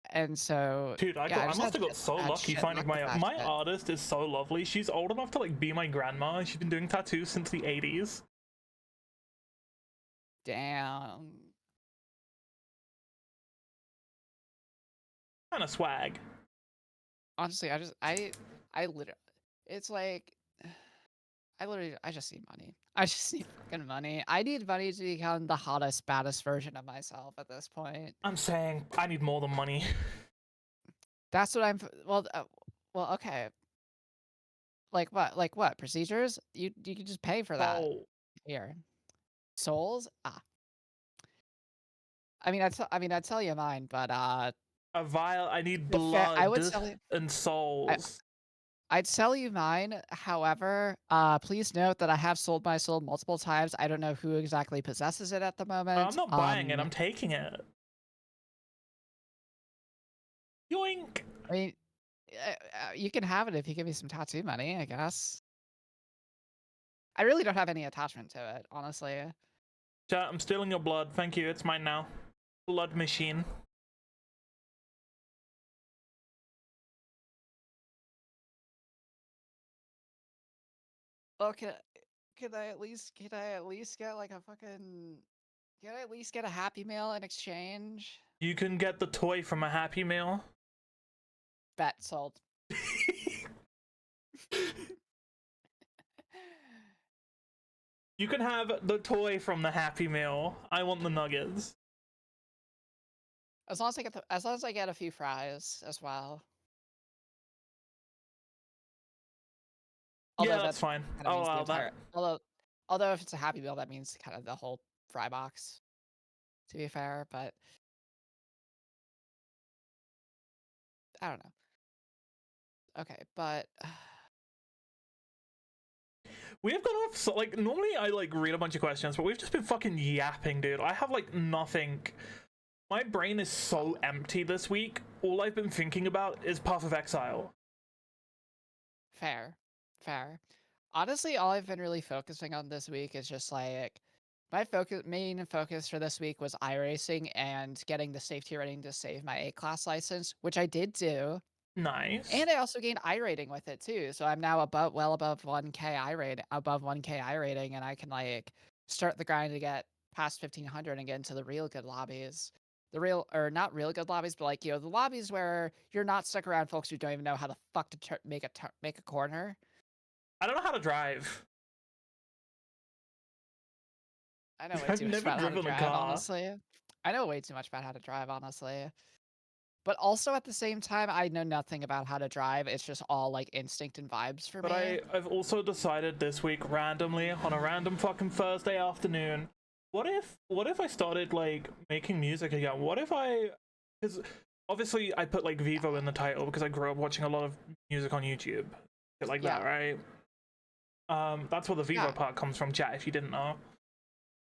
And so, Dude, yeah, I I just must had have got so lucky shit luck finding with that my shit. artist is so lovely. She's old enough to like be my grandma, and she's been doing tattoos since the 80s. Damn. Kind of swag. Honestly, I literally it's like I just need money. I just need fucking money. I need money to become the hottest, baddest version of myself at this point. I'm saying I need more than money. That's what I'm well, okay. Like what? Like what? Procedures? You can just pay for that. Oh, Here. Souls? Ah. I mean, I'd tell you mine, but a vial. I need the fair I would blood sell you and I souls. I'd sell you mine. However, please note that I have sold my soul multiple times. I don't know who exactly possesses it at the I'm moment. not buying it. I'm taking it. Yoink. I mean, you can have it if you give me some tattoo money, I guess. I really don't have any attachment to it, honestly. Chat, I'm stealing your blood. Thank you. It's mine now. Blood machine. Well, can I at least get like a fucking can I at least get a Happy Meal in exchange? You can get the toy from a Happy Meal. Bet sold. You can have the toy from the Happy Meal. I want the nuggets. As long as I get a few fries as well. Yeah, Although that's that fine. kind of I'll means the allow that. entire although if it's a Happy Meal, that means kind of the whole fry box, to be fair, but I don't know. Okay, but We have gone off, so, like, normally I, like, read a bunch of questions, but we've just been fucking yapping, dude. I have, like, nothing. My brain is so empty this week. All I've been thinking about is Path of Exile. fair. Fair. Honestly, all I've been really focusing on this week is just like my main focus for this week was iRacing and getting the safety rating to save my A class license, which I did do. Nice. And I also gained I rating with it too. So I'm now well above 1K I rate above 1K I rating, and I can like start the grind to get past 1500 and get into the real good lobbies. The real or not real good lobbies, but like, the lobbies where you're not stuck around folks who don't even know how the fuck to make a corner. I don't know how to drive. I know way I've too much never about how to driven a drive, car. honestly. I know way too much about how to drive, honestly. But also at the same time, I know nothing about how to drive. It's just all like instinct and vibes for But me. I've also decided this week randomly on a random fucking Thursday afternoon, what if I started like making music again? What if I, because obviously I put like Vivo in the title because I grew up watching a lot of music on YouTube, shit like that, Yeah. right? That's where the Vivo Yeah. part comes from, chat. If you didn't know,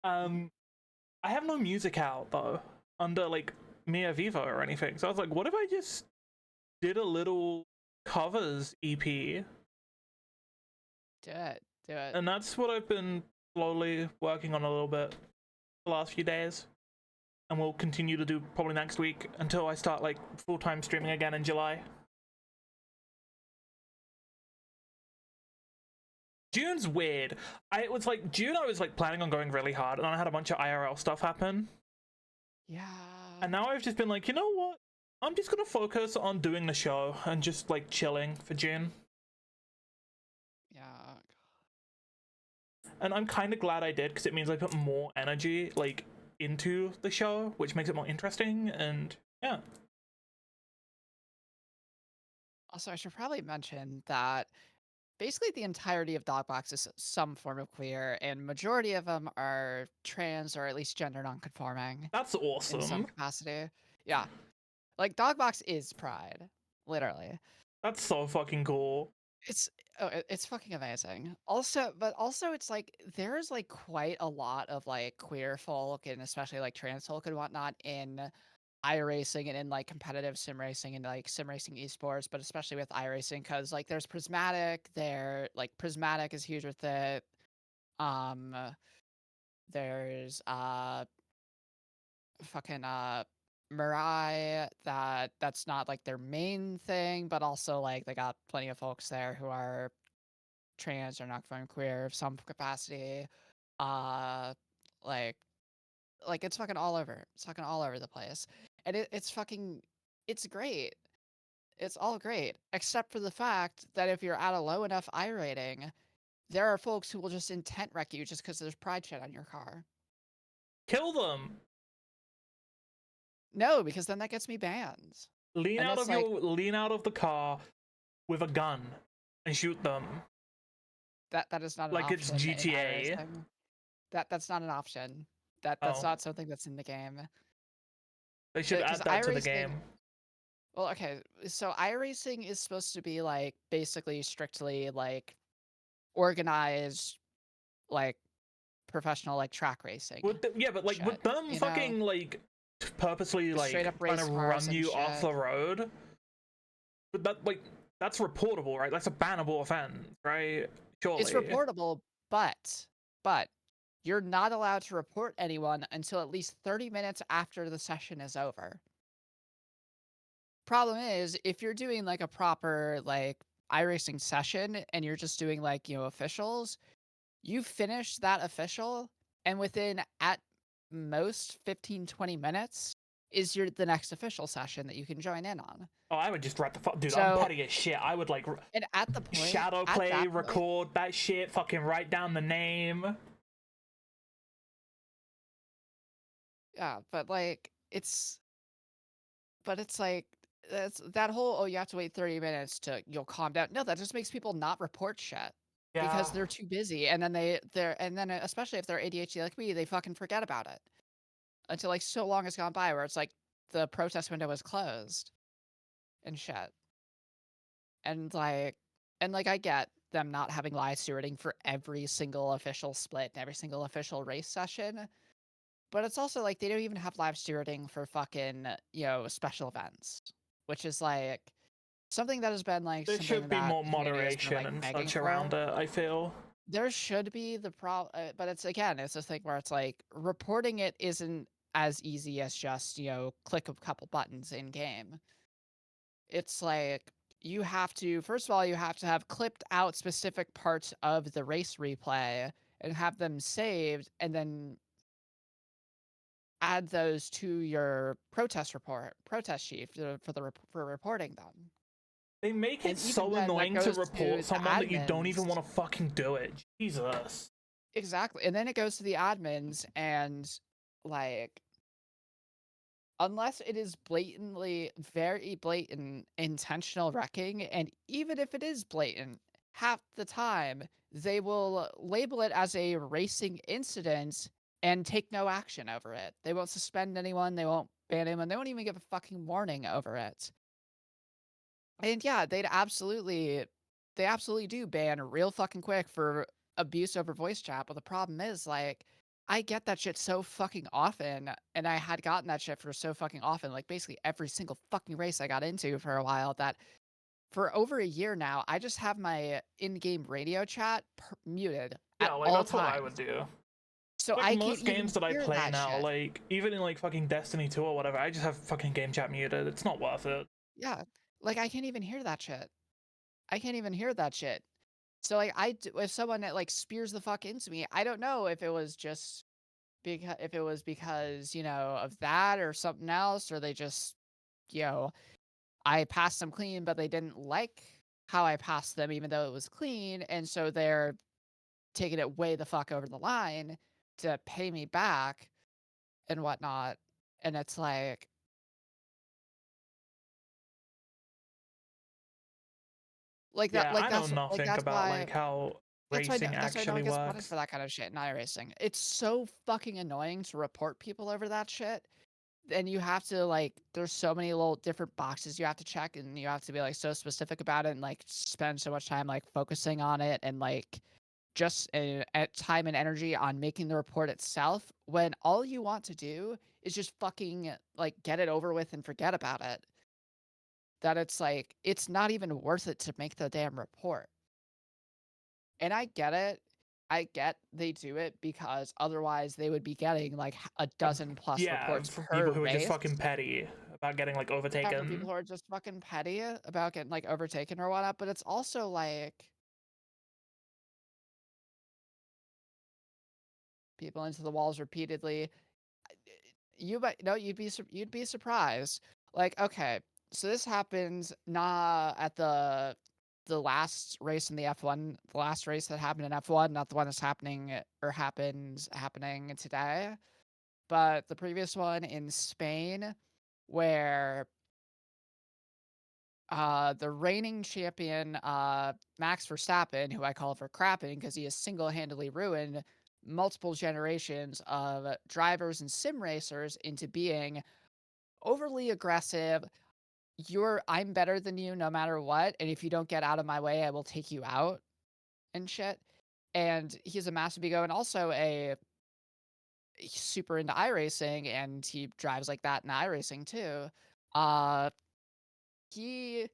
I have no music out though under like Mia Vivo or anything. So I was like, what if I just did a little covers EP? Do it. Do it. And that's what I've been slowly working on a little bit the last few days. And we'll continue to do probably next week until I start like full-time streaming again in July. June's weird. It was like June I was like planning on going really hard and then I had a bunch of IRL stuff happen. Yeah. And now I've just been like, you know what? I'm just gonna focus on doing the show and just like chilling for June. Yeah. And I'm kind of glad I did because it means I put more energy like into the show, which makes it more interesting. And yeah. Also, I should probably mention that basically the entirety of Dogbox is some form of queer, and majority of them are trans or at least gender nonconforming That's in some awesome. capacity. Yeah. Like Dogbox is pride, literally. That's so fucking cool. It's it's fucking amazing. Also, but also it's like there's like quite a lot of like queer folk and especially like trans folk and whatnot in iRacing and in like competitive sim racing and like sim racing esports, but especially with iRacing because like there's Prismatic, there like Prismatic is huge with it. Um, there's fucking Mirai that's not like their main thing, but also like they got plenty of folks there who are trans or non queer of some capacity. Uh, like it's fucking all over. It's fucking all over the place, and it's fucking it's great. It's all great, except for the fact that if you're at a low enough I rating, there are folks who will just intent wreck you just because there's pride shit on your car. Kill them. No, because then that gets me banned. And that's like Lean out of the car with a gun and shoot them that is not an like it's option in GTA. iRacing. That's not an option. That's Oh, not something that's in the game. they should Because add that to the iRacing, game. well, okay, so iRacing is supposed to be like basically strictly like organized, like professional, like track racing Yeah, but like shit. with them You know, fucking like purposely just straight like up trying to race cars run and you off shit. the road, but that's reportable, right? That's a bannable offense, right? It's Surely. reportable, but you're not allowed to report anyone until at least 30 minutes after the session is over. Problem is, if you're doing like a proper like iRacing session and you're just doing like, officials, you finish that official and within at most 15-20 minutes is the next official session that you can join in on. Oh, I would just write the fuck, dude. I'm So, petty as shit. I would like and shadow at play, that point, record that shit, fucking write down the name. yeah, but it's like that's that whole, oh, you have to wait 30 minutes to you'll calm down. No, that just makes people not report shit because Yeah, they're too busy, and then especially if they're ADHD like me, they fucking forget about it until like so long has gone by where it's like the protest window is closed and shit. And like I get them not having live stewarding for every single official split and every single official race session, but it's also like they don't even have live stewarding for fucking, special events, which is like something that has been like there something should be that more the community has been moderation like and begging such for. around it, I feel. There should be but it's again, it's this thing where it's like reporting it isn't as easy as just, click a couple buttons in game. It's like you have to, first of all, you have to have clipped out specific parts of the race replay and have them saved and then add those to your protest sheet for reporting them. They make it And even so then, that annoying to goes report to the someone that you don't even admins. want to fucking do it. Jesus. Exactly. And then it goes to the admins and like unless it is blatantly, very blatant, intentional wrecking, and even if it is blatant, half the time they will label it as a racing incident and take no action over it. They won't suspend anyone, they won't ban anyone, they won't even give a fucking warning over it. And yeah, they absolutely do ban real fucking quick for abuse over voice chat, but the problem is, like, I get that shit so fucking often, and I had gotten that shit for so fucking often, like, basically every single fucking race I got into for a while, that for over a year now, I just have my in-game radio chat muted at Yeah, like all that's what I would times. do. So Like I can't most even games that I hear play that now, shit. like even in like fucking Destiny 2 or whatever, I just have fucking game chat muted. It's not worth it. Yeah. Like, I can't even hear that shit. I can't even hear that shit. So, like, if someone that, like, spears the fuck into me, I don't know if it was just because, of that or something else, or they just, you know, I passed them clean, but they didn't like how I passed them even though it was clean, and so they're taking it way the fuck over the line to pay me back and whatnot. And it's Yeah, I know like, nothing about like how racing that's why no one actually gets punished works. for that kind of shit in iRacing. It's so fucking annoying to report people over that shit and you have to, like, there's so many little different boxes you have to check, and you have to be, like, so specific about it and, like, spend so much time, like, focusing on it and, like, just, at time and energy on making the report itself, when all you want to do is just fucking, like, get it over with and forget about it. That it's, like, it's not even worth it to make the damn report. And I get it. I get they do it because otherwise they would be getting, like, a dozen plus Yeah, reports for per people who are just race. fucking petty about getting like Yeah, for people overtaken. who are just fucking petty about getting, like, overtaken or whatnot, but it's also, like, people into the walls repeatedly. You might no, you'd be surprised. Like, okay, so this happens not at the last race in the F1, the last race that happened in F1, not the one that's happening today, but the previous one in Spain where the reigning champion, Max Verstappen, who I call for crapping because he has single-handedly ruined multiple generations of drivers and sim racers into being overly aggressive. I'm better than you no matter what, and if you don't get out of my way, I will take you out and shit. And he's a massive ego and also he's super into iRacing, and he drives like that in iRacing too. Uh, he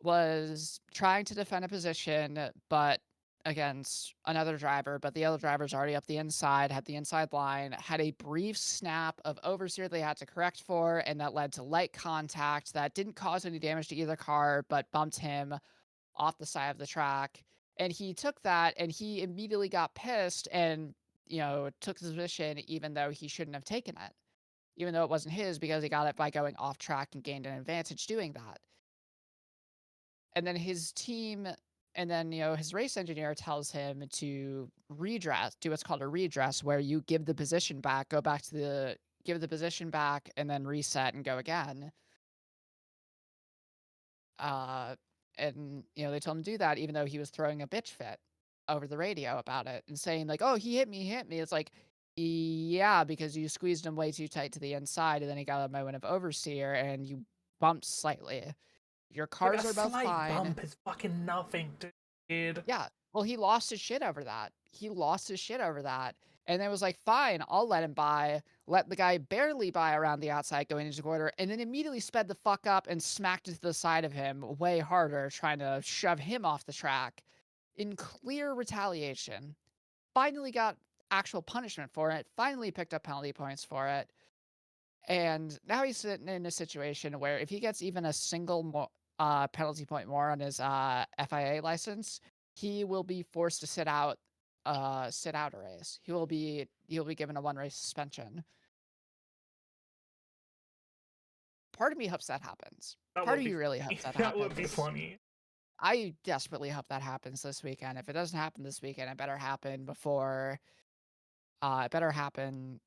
was trying to defend a position, but against another driver, but the other driver's already up the inside, had the inside line, had a brief snap of oversteer they had to correct for, and that led to light contact that didn't cause any damage to either car, but bumped him off the side of the track. And he took that and he immediately got pissed and, took the position even though he shouldn't have taken it, even though it wasn't his because he got it by going off track and gained an advantage doing that. And then his team and then, his race engineer tells him to redress, do what's called a redress, where you give the position back, give the position back, and then reset and go again. Uh, and, they told him to do that even though he was throwing a bitch fit over the radio about it and saying like, "Oh, he hit me." It's like, yeah, because you squeezed him way too tight to the inside, and then he got a moment of oversteer, and you bumped slightly. Your Like a cars are both slight fine. bump is fucking nothing, dude. Yeah. Well, he lost his shit over that. He lost his shit over that. And then was like, fine, I'll let him by. Let the guy barely by around the outside going into the quarter, and then immediately sped the fuck up and smacked into the side of him way harder, trying to shove him off the track in clear retaliation. Finally got actual punishment for it, finally picked up penalty points for it. And now he's sitting in a situation where if he gets even a single penalty point more on his FIA license, he will be forced to sit out a race. He'll be given a one race suspension. Part of me hopes that happens. That Part would of be me really funny. hopes that That would be happens. funny. I desperately hope that happens this weekend. If it doesn't happen this weekend, it better happen before. It better happen.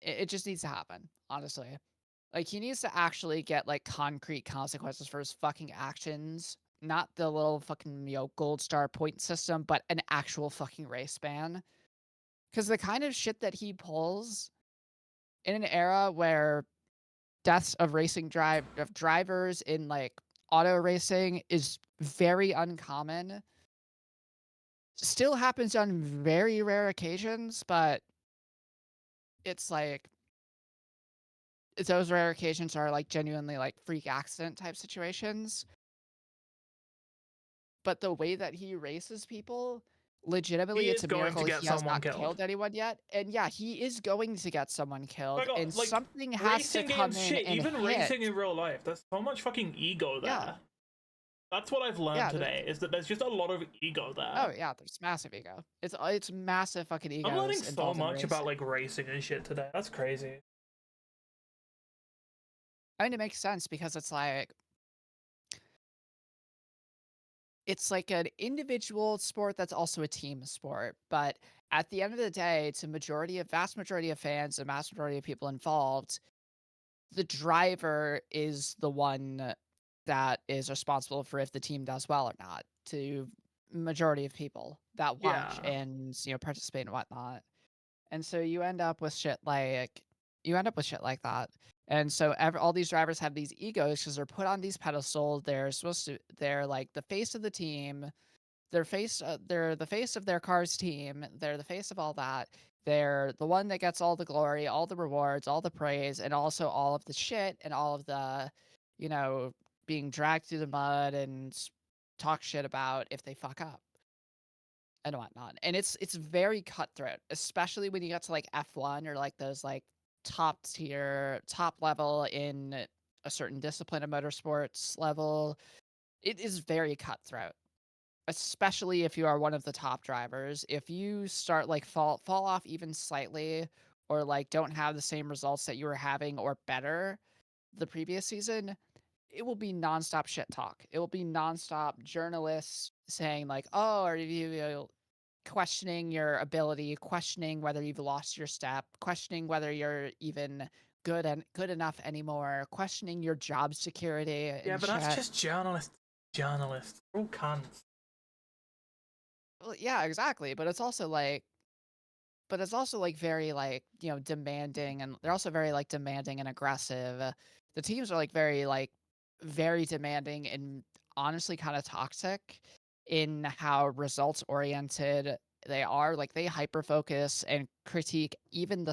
It just needs to happen, honestly. Like, he needs to actually get, like, concrete consequences for his fucking actions, not the little fucking, gold star point system, but an actual fucking race ban. Because the kind of shit that he pulls in an era where deaths of of drivers in, like, auto racing is very uncommon, still happens on very rare occasions, but it's like those rare occasions are, like, genuinely, like, freak accident type situations. But the way that he races people, He legitimately, it's is a going to miracle get he has someone not killed. killed anyone yet, and yeah, he is going to get someone Oh my killed, god, and like something has to racing come games, in shit. and Even hit. racing in real life, there's so much fucking ego Yeah. there. That's what I've learned Yeah, there's today. Is that there's just a lot of ego oh, there. yeah, there's massive ego. It's massive fucking I'm learning egos so involved in much about racing. like racing and shit today. That's crazy. I mean, it makes sense because it's like an individual sport that's also a team sport, but at the end of the day, it's a vast majority of fans, a vast majority of people involved, the driver is the one that is responsible for if the team does well or not to majority of people that watch Yeah. and participate and whatnot. And so you end up with shit like that. And so all these drivers have these egos because they're put on these pedestals. They're like the face of the team. They're the face of their car's team. They're the face of all that. They're the one that gets all the glory, all the rewards, all the praise, and also all of the shit and all of the, you know, being dragged through the mud and talk shit about if they fuck up and whatnot. And it's very cutthroat, especially when you get to like F1 or like those like top tier, top level in a certain discipline of motorsports level. It is very cutthroat, especially if you are one of the top drivers. If you start like fall off even slightly, or like don't have the same results that you were having or better the previous season, it will be nonstop shit talk. It will be nonstop journalists saying like, "Oh, are you questioning your ability, questioning whether you've lost your step, questioning whether you're even good enough anymore, questioning your job security Yeah, and but that's shit." just journalists. They're all cunts. Well, yeah, exactly. But it's also like very like, demanding, and they're also very like demanding and aggressive. The teams are like very demanding and honestly kind of toxic in how results oriented they are. Like they hyper focus and critique even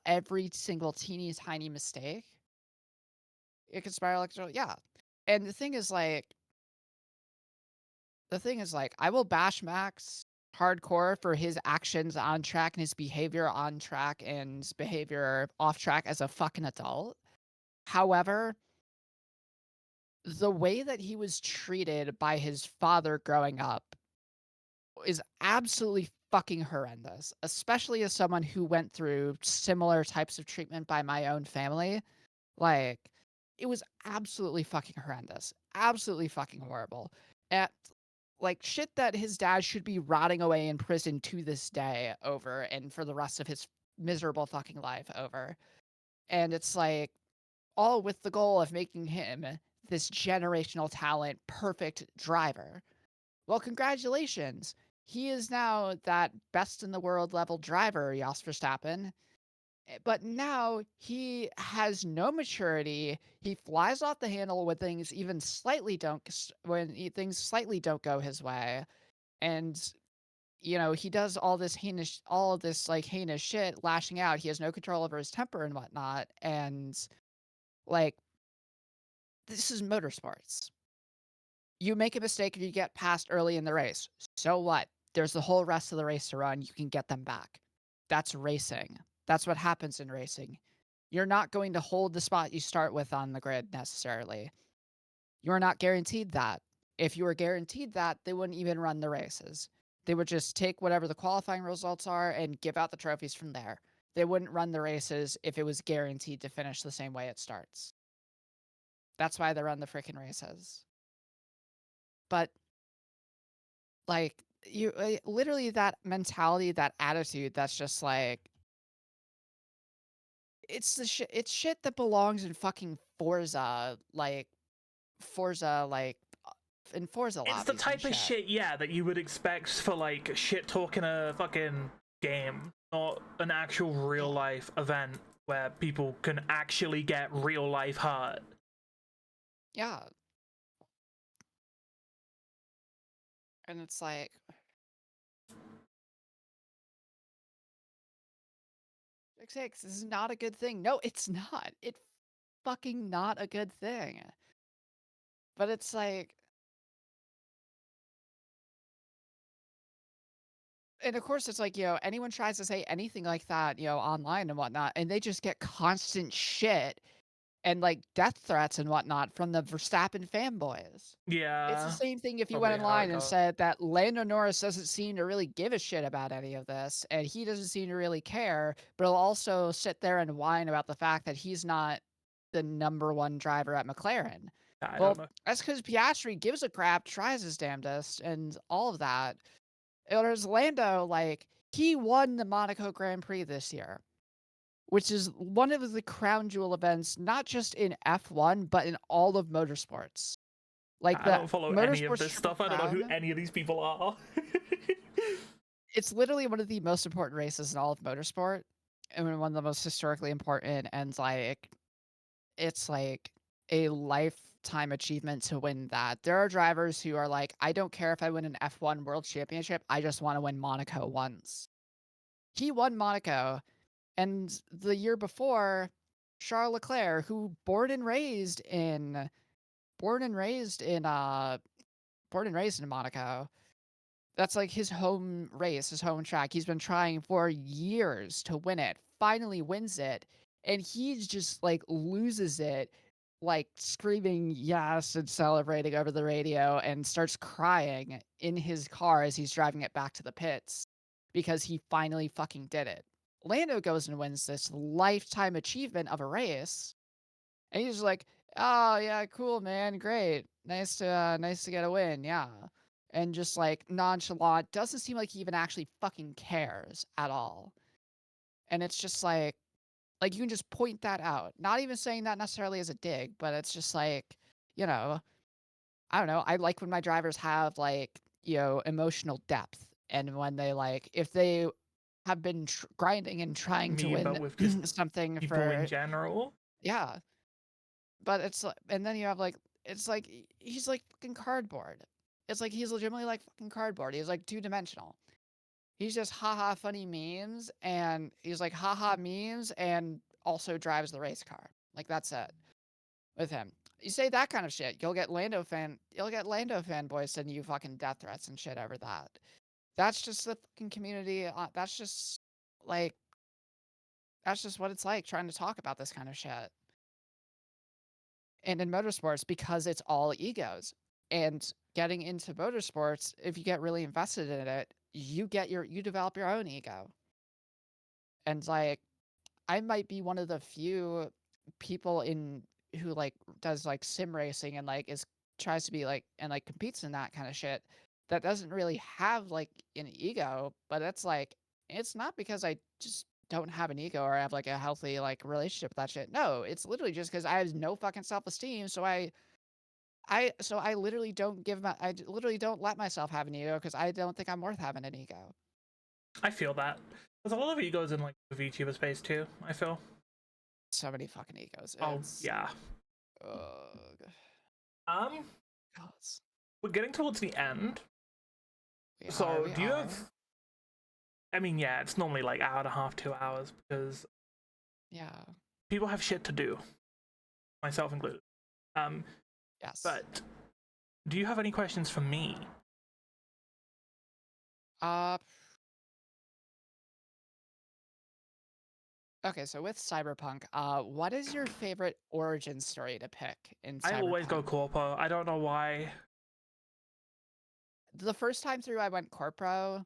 every single teeny tiny mistake. It can spiral like yeah. And the thing is like I will bash Max hardcore for his actions on track and his behavior on track and his behavior off track as a fucking adult. However, the way that he was treated by his father growing up is absolutely fucking horrendous, especially as someone who went through similar types of treatment by my own family. Like, it was absolutely fucking horrendous, absolutely fucking horrible. At like shit that his dad should be rotting away in prison to this day over and for the rest of his miserable fucking life over. And it's like all with the goal of making him this generational talent, perfect driver. Well, congratulations. He is now that best in the world level driver, Jos Verstappen. But now he has no maturity. He flies off the handle when things even slightly don't things slightly don't go his way. And he does all of this like heinous shit, lashing out. He has no control over his temper and whatnot. And like, this is motorsports. You make a mistake if you get passed early in the race. So what? There's the whole rest of the race to run. You can get them back. That's racing. That's what happens in racing. You're not going to hold the spot you start with on the grid necessarily. You're not guaranteed that. If you were guaranteed that, they wouldn't even run the races. They would just take whatever the qualifying results are and give out the trophies from there. They wouldn't run the races if it was guaranteed to finish the same way it starts. That's why they run the freaking races. But like you literally that mentality, that attitude, that's just like it's shit that belongs in fucking Forza like in Forza It's the lobbies and type of shit. shit, yeah, that you would expect for like shit talking a fucking game, not an actual real Yeah. life event where people can actually get real life hurt. Yeah. And it's like this is not a good thing. No, it's not. It's fucking not a good thing. But it's like, and of course it's like, anyone tries to say anything like that, online and whatnot, and they just get constant shit and like death threats and whatnot from the Verstappen fanboys. It's the Yeah, same thing if you went probably how it online and goes. said that Lando Norris doesn't seem to really give a shit about any of this, and he doesn't seem to really care, but he'll also sit there and whine about the fact that he's not the number one driver at McLaren. I don't Well, know. that's because Piastri gives a crap, tries his damnedest, and all of that. Whereas Lando, like, he won the Monaco Grand Prix this year, which is one of the crown jewel events, not just in F1, but in all of motorsports. Like I the don't follow any of motorsports this triple stuff. I don't know who crown, any of these people are. it's literally one of the most important races in all of motorsport, and one of the most historically important. And like, it's like a lifetime achievement to win that. There are drivers who are like, "I don't care if I win an F1 World Championship, I just wanna win Monaco once." He won Monaco, and the year before, Charles Leclerc, who born and raised in, uh born and raised in Monaco, that's, like, his home race, his home track. He's been trying for years to win it, finally wins it, and he just, like, loses it, like, screaming "yes" and celebrating over the radio and starts crying in his car as he's driving it back to the pits because he finally fucking did it. Lando goes and wins this lifetime achievement of a race, and he's like, "Oh, yeah, cool, man, great. Nice to get a win, yeah." And just, like, nonchalant, doesn't seem like he even actually fucking cares at all. And it's just like, you can just point that out. Not even saying that necessarily as a dig, but it's just like, you know, I don't know, I like when my drivers have, like, emotional depth, and when they, like if they have been grinding and trying to Me, but win with just something people in for general. yeah. But it's like and then you have, like it's like he's like fucking cardboard. It's like he's legitimately like fucking cardboard. He's like two-dimensional. He's just haha funny memes, and he's like haha memes and also drives the race car. Like that's it with him. You say that kind of shit, you'll get Lando fanboys sending you fucking death threats and shit over that. That's just the fucking community. Like that's just what it's like trying to talk about this kind of shit. And in motorsports, because it's all egos, and getting into motorsports, if you get really invested in it, you develop your own ego. And, like, I might be one of the few people in who, like, does, like, sim racing and, like, is tries to be, like and, like, competes in that kinda shit that doesn't really have, like, an ego, but it's not because I just don't have an ego or I have, like, a healthy, like, relationship with that shit. No, it's literally just because I have no fucking self-esteem, so I literally don't literally don't let myself have an ego because I don't think I'm worth having an ego. I feel that. There's a lot of egos in like the VTuber space too. I feel. So many fucking egos. Oh It's yeah. ugh. Um, Gods. we're getting towards the end. We are, So we do you are. have? I mean, yeah, it's normally like hour and a half, 2 hours because Yeah. people have shit to do, myself included. Um, Yes. but do you have any questions for me? Uh, okay, so with Cyberpunk, what is your favorite origin story to pick in I always go Cyberpunk? corpo. I don't know why. The first time through I went Corpro,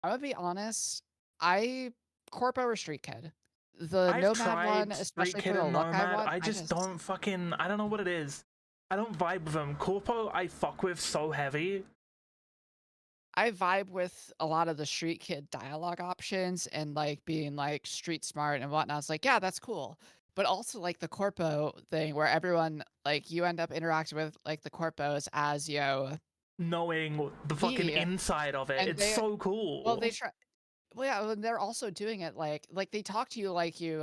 I'm gonna be honest, I Corpo or Street Kid. The I've Nomad one, tried Street especially for Kid the and look I Nomad. want, I I just just don't fucking. I don't know what it is. I don't vibe with them. Corpo, I fuck with so heavy. I vibe with a lot of the Street Kid dialogue options and, like, being, like, street smart and whatnot. It's like, yeah, that's cool. But also, like, the Corpo thing where everyone like, you end up interacting with, like, the Corpos as, Knowing the fucking V, inside of it, and it's so they cool. try well, yeah, well, they're also doing it like, they talk to you like you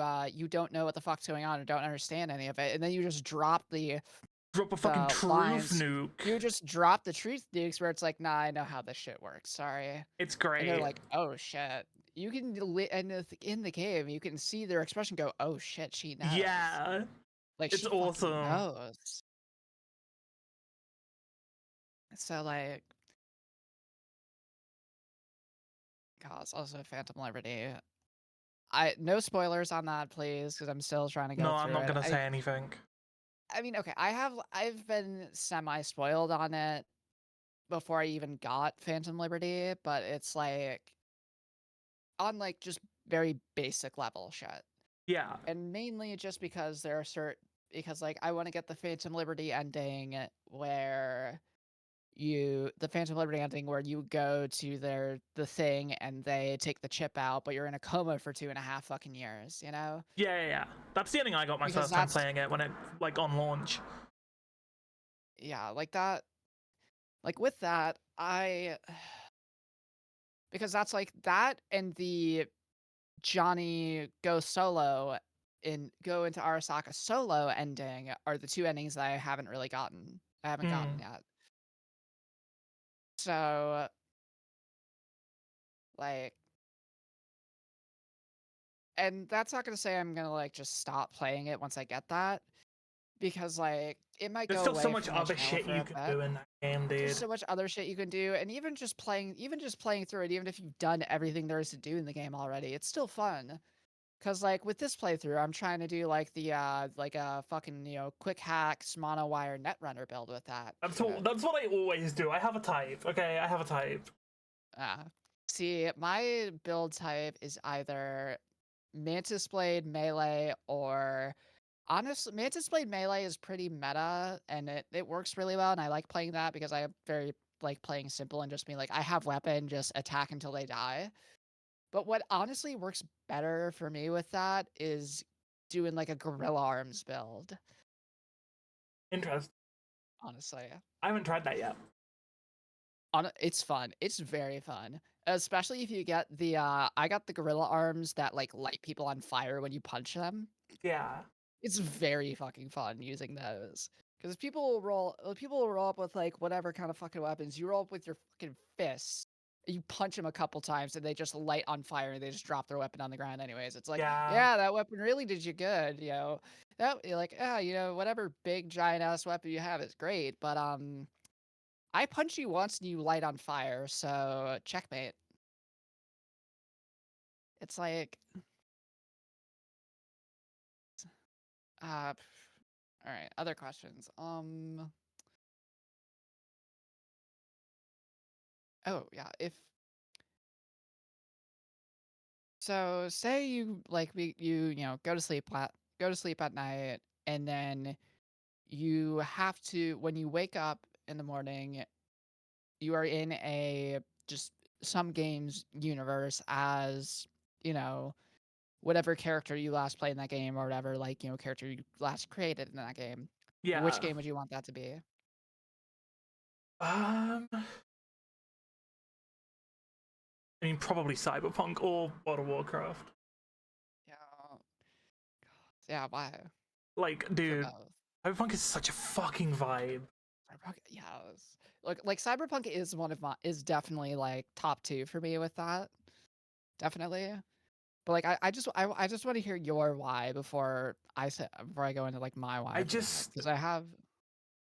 don't know what the fuck's going on or don't understand any of it, and then you just drop Drop a fucking the truth lines. nuke. You just drop the truth nukes where it's like, "Nah, I know how this shit works, sorry." It's And they're great. like, "Oh, shit." You can and in the game, you can see their expression go, "Oh, shit, she knows." Yeah, Like, it's she fucking awesome. knows. So, like, God, it's also Phantom Liberty. I no spoilers on that, please, because 'cause I'm still trying to go No, I'm through not it. gonna say anything. I mean, okay, I've been semi-spoiled on it before I even got Phantom Liberty, but it's, like, on, like, just very basic level shit. Yeah, And mainly just because because, like, I wanna get the Phantom Liberty ending where the Phantom Liberty ending where you go to the thing and they take the chip out, but you're in a coma for 2.5 fucking years, you know? yeah. That's the ending I got my Because first time that's playing it when it like on launch. yeah, like that like, with that, I because that's like that and the Johnny Go Solo go into Arasaka solo ending are the two endings that I haven't really gotten. I haven't gotten yet. So, like, and that's not gonna say I'm gonna like just stop playing it once I get that, because like it might There's go still so away much from my other channel shit for you a can bit. do in that game, There's dude. so much other shit you can do, and even just playing through it, even if you've done everything there is to do in the game already, it's still fun. Cause like with this playthrough, I'm trying to do like the like a fucking quick hacks mono wire netrunner build with that shit. That's what I always do. I have a type. Okay, I have a type. See, my build type is either Mantis Blade melee or honestly, Mantis Blade melee is pretty meta and it works really well, and I like playing that because I very like playing simple and just being like I have weapon, just attack until they die. But what honestly works better for me with that is doing like a gorilla arms build. Interesting. Honestly, I haven't tried that yet. it's fun. It's very fun, especially if you get the. I got the gorilla arms that like light people on fire when you punch them. Yeah. It's very fucking fun using those. Because people will roll up with like whatever kind of fucking weapons. You roll up with your fucking fists. You punch them a couple times and they just light on fire and they just drop their weapon on the ground anyways. It's like, Yeah. yeah, that weapon really did you good, That you're like, whatever big giant ass weapon you have is great, but I punch you once and you light on fire, so checkmate. It's like all right, other questions. Oh yeah, if so say you like go to sleep at night and then you have to when you wake up in the morning, you are in a just some games universe as, you know, whatever character you last played in that game or whatever, like, character you last created in that game. Which Yeah. game would you want that to be? I mean, probably Cyberpunk or World of Warcraft. Yeah. Yeah, why? Like, For dude, both. Cyberpunk is such a fucking vibe. Cyberpunk, yes. Like Cyberpunk is is definitely like top two for me with that. Definitely. But like I just want to hear your why before I go into like my I why for that. just Because I have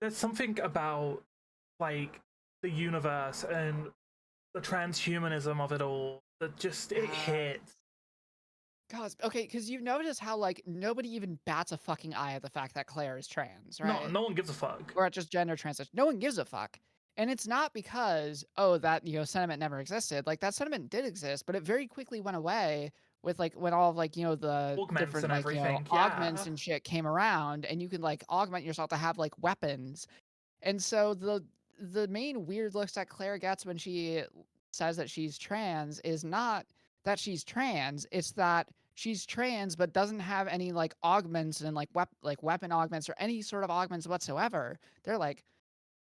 there's something about like the universe and the transhumanism of it all that just it hits. God, okay, because you've noticed how like nobody even bats a fucking eye at the fact that Claire is trans, No, right? no one gives a fuck. Or at just gender transition. No one gives a fuck. And it's not because, oh, that, sentiment never existed. Like that sentiment did exist, but it very quickly went away with like when all of like, the Augments different and like, everything. augments Yeah. and shit came around and you can like augment yourself to have like weapons. And so the main weird looks that Claire gets when she says that she's trans is not that she's trans, it's that she's trans but doesn't have any like augments and like weapon augments or any sort of augments whatsoever. They're like,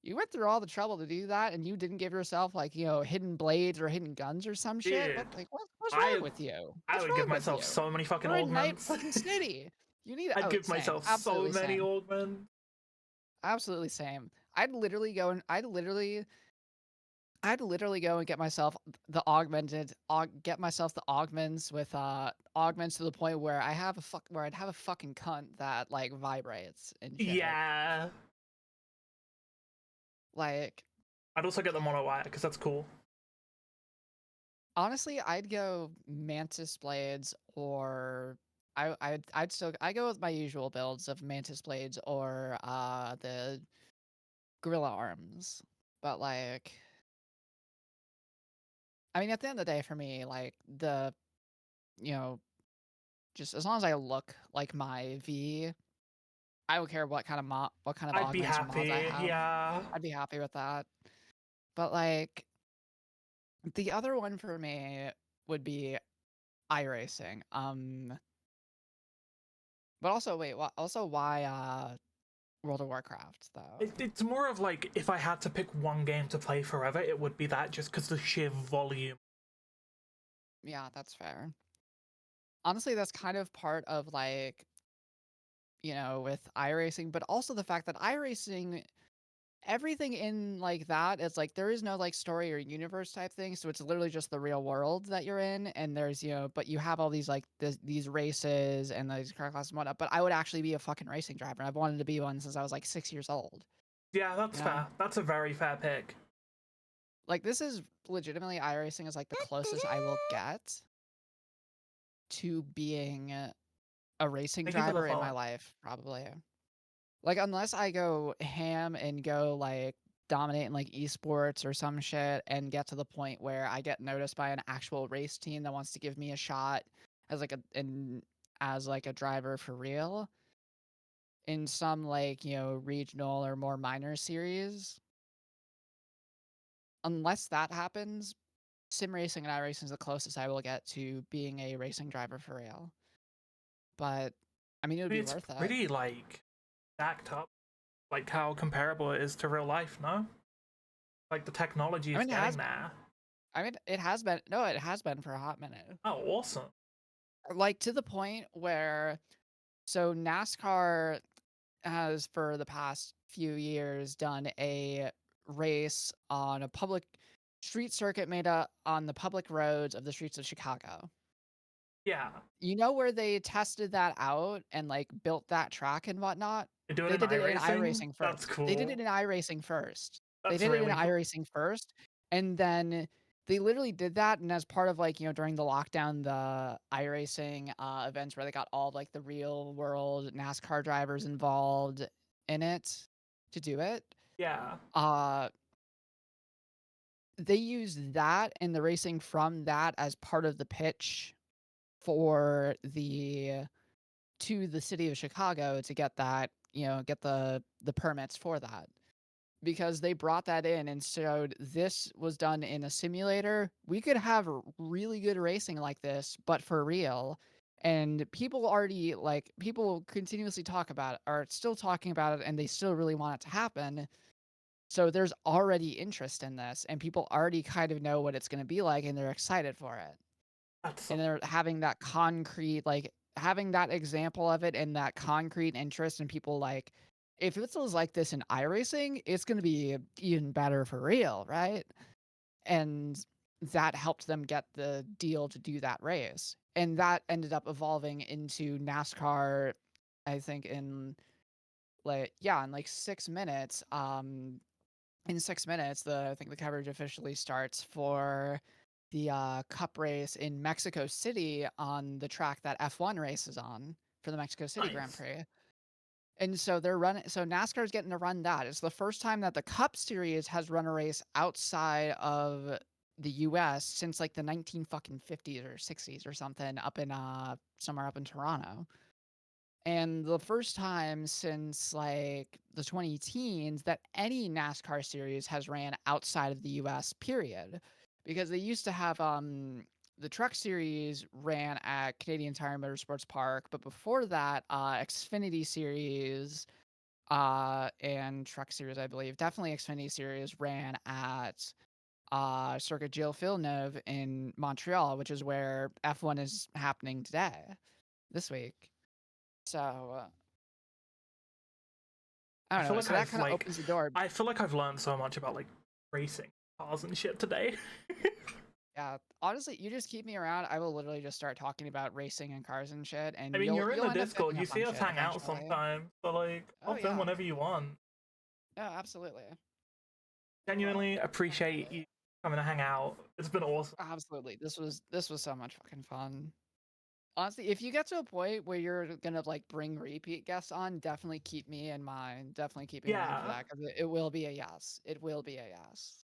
you went through all the trouble to do that and you didn't give yourself like, hidden blades or hidden guns or some shit? Dude, What's wrong I with you? I What's would give wrong with myself you? so many fucking We're in Night augments. fucking City. You need I'd oh, give same. myself so Absolutely many same. augments. Absolutely same. I'd literally go and get myself get myself the augments with augments to the point where I'd have a fucking cunt that like vibrates and shit. Yeah. Like I'd also get the mono wire because that's cool. honestly, I'd go mantis blades or I'd go with my usual builds of mantis blades or the gorilla arms. But like I mean at the end of the day for me, like you know, just as long as I look like my V, I don't care what kind of I'd be augments or mods I happy. have. Yeah. I'd be happy with that. But like the other one for me would be iRacing. But also wait, also why World of Warcraft though? It's more of like if I had to pick one game to play forever, it would be that just because the sheer volume. Yeah, that's fair. Honestly, that's kind of part of like with iRacing, but also the fact that iRacing, everything in like that is like there is no like story or universe type thing, so it's literally just the real world that you're in, and there's but you have all these like these races and these car classes and whatnot. But I would actually be a fucking racing driver, and I've wanted to be one since I was like 6 years old. Yeah, You that's know, fair. That's a very fair pick. like this is legitimately iRacing is like the closest I will get to being a racing Thank you for the driver in my follow. life, probably. Like, unless I go ham and go, like, dominate in, like, esports or some shit and get to the point where I get noticed by an actual race team that wants to give me a shot as, like, a driver for real in some, like, regional or more minor series. Unless that happens, sim racing and iRacing is the closest I will get to being a racing driver for real. But, I mean, it would I mean, be it's worth it. pretty like stacked up, like how comparable it is to real life. No, like the technology I is mean, getting there. it has been, no, it has been for a hot minute. Oh, awesome. Like, to the point where so NASCAR has for the past few years done a race on a public street circuit made up on the public roads of the streets of Chicago. Yeah, You know where they tested that out and like built that track and whatnot? you do it They in did it in iRacing. iRacing That's first. They did it cool. in iRacing first. They That's did it in really cool. iRacing first, and then they literally did that, and as part of like during the lockdown, the iRacing events where they got all like the real world NASCAR drivers involved in it to do it. Yeah, Uh, they used that and the racing from that as part of the pitch for the city of Chicago to get that, get the permits for that. Because they brought that in and showed this was done in a simulator. We could have really good racing like this, but for real. And people continuously talk about it, are still talking about it, and they still really want it to happen. So there's already interest in this, and people already kind of know what it's going to be like, and they're excited for it. that's And so. they're having that concrete, like having that example of it and that concrete interest in people like, if it was like this in iRacing, it's going to be even better for real, right? And that helped them get the deal to do that race. And that ended up evolving into NASCAR, I think in like 6 minutes. In 6 minutes, I think the coverage officially starts for the Cup race in Mexico City on the track that F1 races on for the Mexico City Grand Nice. Prix. And so they're running. So NASCAR is getting to run that. It's the first time that the Cup Series has run a race outside of the U.S. since like the 19 fucking 50s or 60s or something, up in somewhere up in Toronto. And the first time since like the 20 teens that any NASCAR series has ran outside of the US, period. Because they used to have the truck series ran at Canadian Tire Motorsports Park, but before that, Xfinity series and truck series, I believe, definitely Xfinity series ran at Circuit Gilles Villeneuve in Montreal, which is where F1 is happening today, this week. So I I don't feel know. like So that kind of opens the door. I feel like I've learned so much about like racing cars and shit today. Yeah, honestly, you just keep me around. I will literally just start talking about racing and cars and shit, I and mean, you're in you'll the end up Discord. picking You up on see us shit hang out eventually. sometimes, so like Oh hop in yeah, whenever you want. no, absolutely. Genuinely appreciate Definitely. you coming to hang out. It's been awesome. Absolutely. This was so much fucking fun. Honestly, if you get to a point where you're gonna like bring repeat guests on, definitely keep me in mind. Definitely keep me in mind for Yeah. that because it will be a yes. It will be a yes.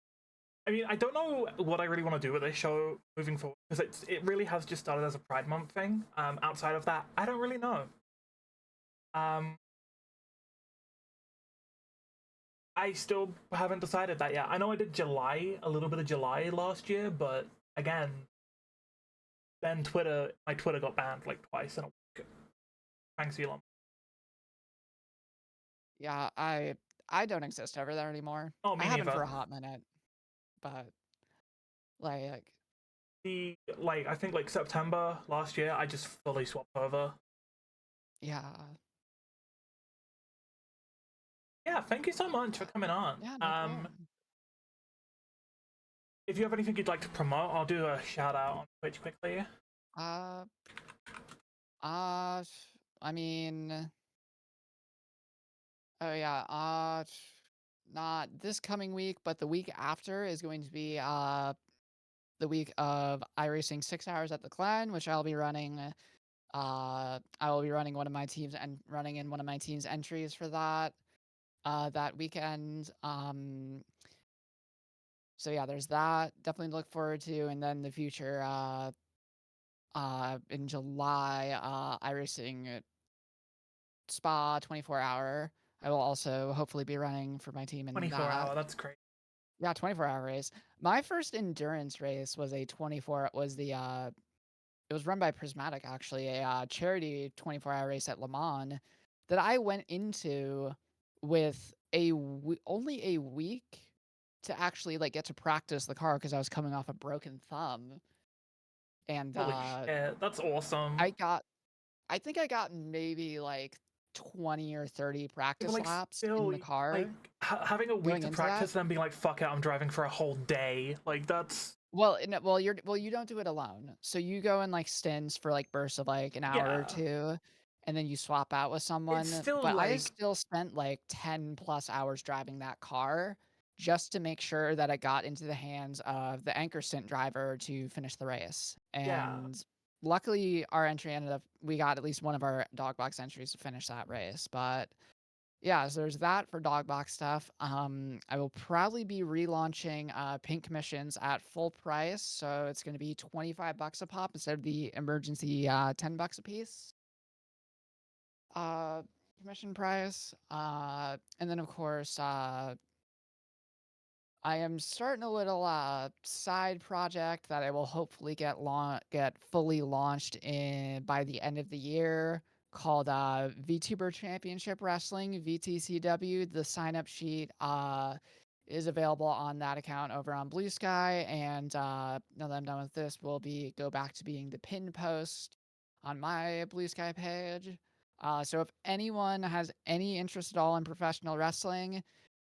I mean, I don't know what I really want to do with this show moving forward because it really has just started as a Pride Month thing. Outside of that, I don't really know. Um, I still haven't decided that yet. I know I did July, a little bit of July last year, but again, then my Twitter got banned like twice in a week. Thanks, Elon. Yeah, I don't exist over there anymore. Oh, I me haven't neither. for a hot minute, but like The like I think like September last year, I just fully swapped over. yeah. Yeah, thank you so much for coming on. Yeah, no problem. If you have anything you'd like to promote, I'll do a shout out on Twitch quickly. Uh, uh, I mean, oh yeah, not this coming week, but the week after is going to be the week of iRacing 6 hours at the Clan, which I'll be running. I will be running one of my teams and running in one of my team's entries for that weekend. So yeah, there's that. Definitely to look forward to, and then the future. In July, iRacing Spa 24-hour. I will also hopefully be running for my team in 24 that. hour, that's great. Yeah, 24-hour race. My first endurance race was a 24. Was the it was run by Prismatic actually, a charity 24-hour race at Le Mans that I went into with only a week to actually like get to practice the car because I was coming off a broken thumb, and Holy shit, that's awesome. I got I think I got maybe like 20 or 30 Yeah, but practice like laps in still, the like car having a week going to into that. practice and then being like, fuck it, I'm driving for a whole day. Like that's You don't do it alone. So you go in like stints for like bursts of like an hour or yeah. two, and then you swap out with It's someone. still But I like still spent like 10 plus hours driving that car just to make sure that it got into the hands of the anchor stint driver to finish the race. yeah. And luckily our entry ended up we got at least one of our dog box entries to finish that race. But yeah, so there's that for dog box stuff. I will probably be relaunching pink commissions at full price, so it's going to be $25 a pop instead of the emergency $10 a piece. Uh, Commission price. And then of course, I am starting a little side project that I will hopefully get fully launched in by the end of the year called VTuber Championship Wrestling VTCW. The sign up sheet is available on that account over on Blue Sky, and now that I'm done with this, will be go back to being the pin post on my Blue Sky page. So if anyone has any interest at all in professional wrestling,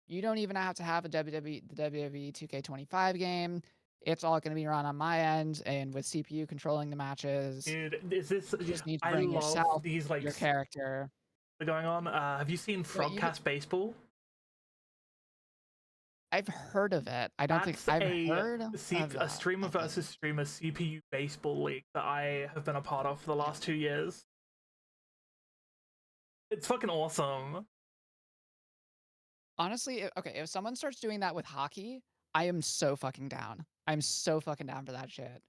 you don't even have to have the WWE 2K25 game. It's all going to be run on my end and with CPU controlling the matches. Dude, is this You just need to I bring love yourself, these like your character. going on. Have you seen But you, Frogcast Baseball? I've heard of it. I don't think That's I've heard a streamer of it. versus streamer CPU baseball league that I have been a part of for the Yeah. last 2 years. It's fucking awesome. Honestly, okay, if someone starts doing that with hockey, I am so fucking down. I'm so fucking down for that shit.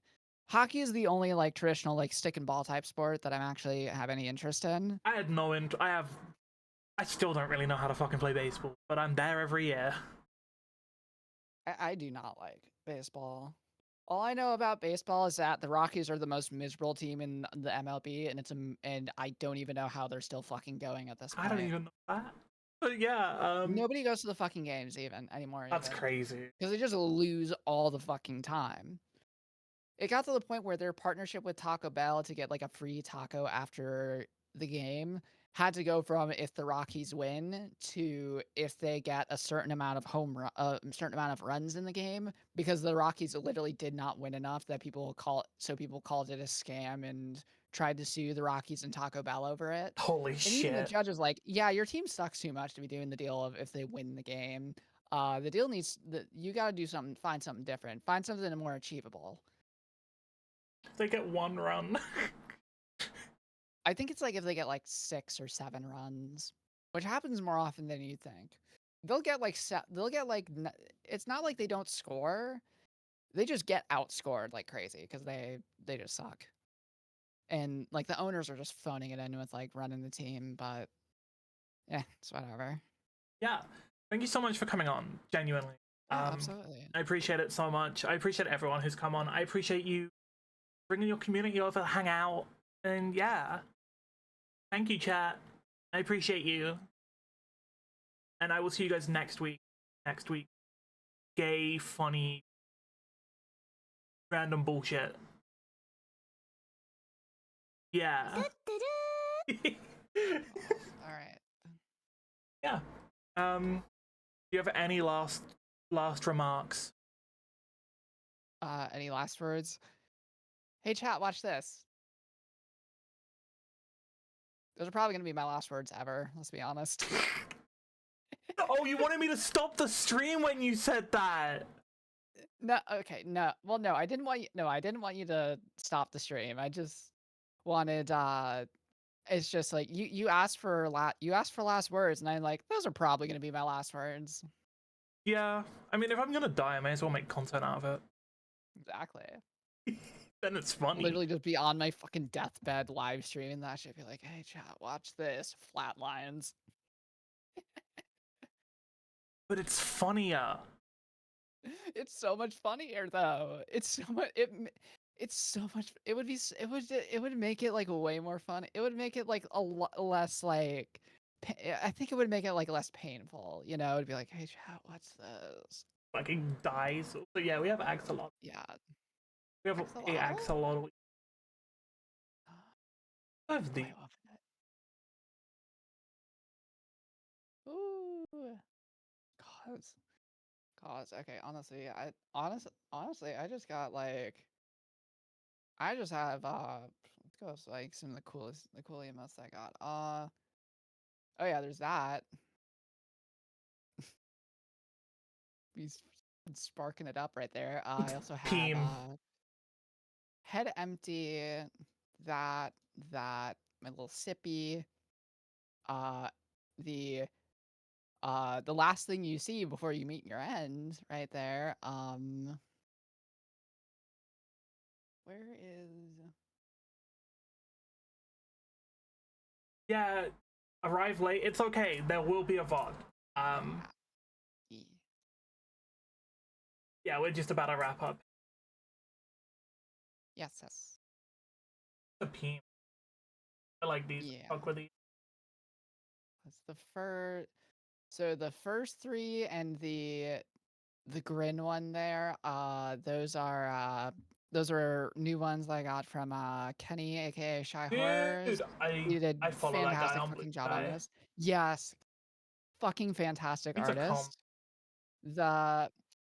Hockey is the only like traditional like stick and ball type sport that I'm actually have any interest in. I had no int. I still don't really know how to fucking play baseball, but I'm there every year. I do not like baseball. All I know about baseball is that the Rockies are the most miserable team in the MLB, and and I don't even know how they're still fucking going at this I don't point. even know that. But yeah, Nobody goes to the fucking games even anymore, that's even crazy. because they just lose all the fucking time. It got to the point where their partnership with Taco Bell to get like a free taco after the game had to go from if the Rockies win to if they get a certain amount of certain amount of runs in the game, because the Rockies literally did not win enough that people called it a scam and tried to sue the Rockies and Taco Bell over it. Holy And even the shit. judge was like, "Yeah, your team sucks too much to be doing the deal of if they win the game. The deal needs you got to do something, find something different, find something more achievable." They get one run. I think it's like if they get like 6 or 7 runs, which happens more often than you think. They'll get like it's not like they don't score. They just get outscored like crazy because they just suck. And like the owners are just phoning it in with like running the team, but yeah, it's whatever. Yeah. Thank you so much for coming on, genuinely. Yeah, Um, absolutely. I appreciate it so much. I appreciate everyone who's come on. I appreciate you bringing your community over to hang out. And yeah, thank you, chat. I appreciate you. And I will see you guys next week. Next week. Gay, funny, random bullshit. Yeah. All right. Yeah. Do you have any last remarks? Any last words? Hey, chat, watch this. Those are probably gonna be my last words ever. Let's be honest. Oh, you wanted me to stop the stream when you said that. No, okay, no. Well, no, I didn't want you. No, I didn't want you to stop the stream. I just wanted. It's just like you asked for last words, and I'm like, those are probably gonna be my last words. Yeah, I mean, if I'm gonna die, I may as well make content out of it. Exactly. Then it's funny. Literally just be on my fucking deathbed live streaming that shit. Be like, hey, chat, watch this. Flatlines. But it's funnier. It's so much funnier though. It's so much. It's so much. It would be. It would make it like way more fun. It would make it like a lot less like. I think it would make it like less painful. You know, it'd be like, hey, chat, what's this? Fucking dies. So yeah, we have axolotl. Yeah. We have a Axolotl? axolotl. I have the I love it. Ooh. Cause. Okay. Honestly, I just got like. I just have let's go with, like some of the cool emotes I got. Oh yeah, there's that. He's sparking it up right there. I also have team. head empty, that my little sippy, uh the the last thing you see before you meet your end right there. Where is Yeah, arrive late. It's okay. There will be a VOD. E? Yeah, we're just about to wrap up. Yes. The team. I like these. Yeah. Fuck with these. That's the first. So the first three and the grin one there, those are new ones that I got from Kenny, aka Shy Horrors. Dude, He did I follow that guy fantastic on Blue fucking job on Sky. this. Yes, fucking fantastic He's a comp. artist.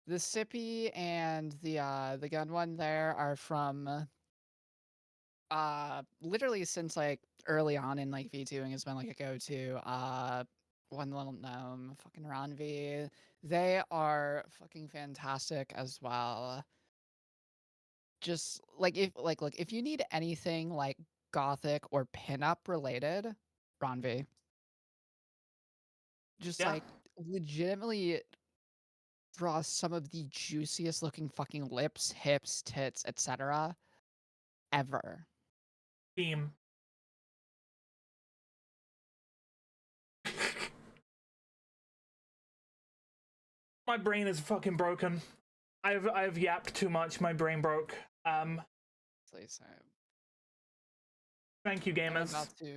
The Sippy and the gun one there are from literally since like early on in like V2ing has been like a go-to. One Little Gnome, fucking Ron V. They are fucking fantastic as well. Just like if you need anything like gothic or pinup related, Ron V. Just Yeah, like legitimately draws some of the juiciest looking fucking lips, hips, tits, etc. ever. team. My brain is fucking broken. I've yapped too much. My brain broke. So Thank you, I'm gamers. about to,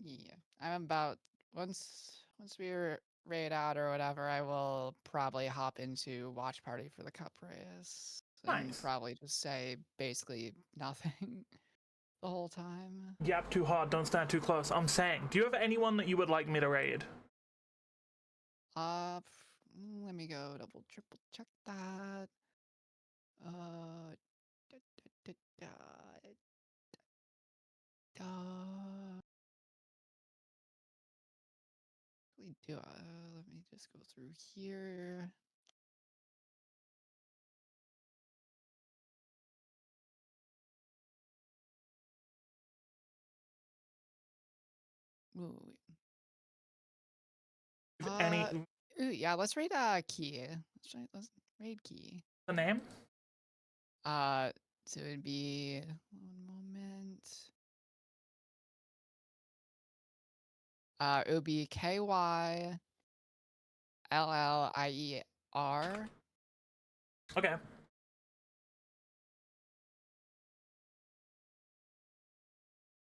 yeah. I'm about once we're raid out or whatever, I will probably hop into watch party for the cup race and Nice. probably just say basically nothing the whole time. Yap too hard. Don't stand too close. I'm saying, do you have anyone that you would like me to raid? Let me go double triple check that. Da, da, da, da, we do. Let me just go through here. Ooh. Any Ooh, yeah, let's raid Key. Let's raid Key. the name? So it'd be one moment. It would be KYLLIER. Okay.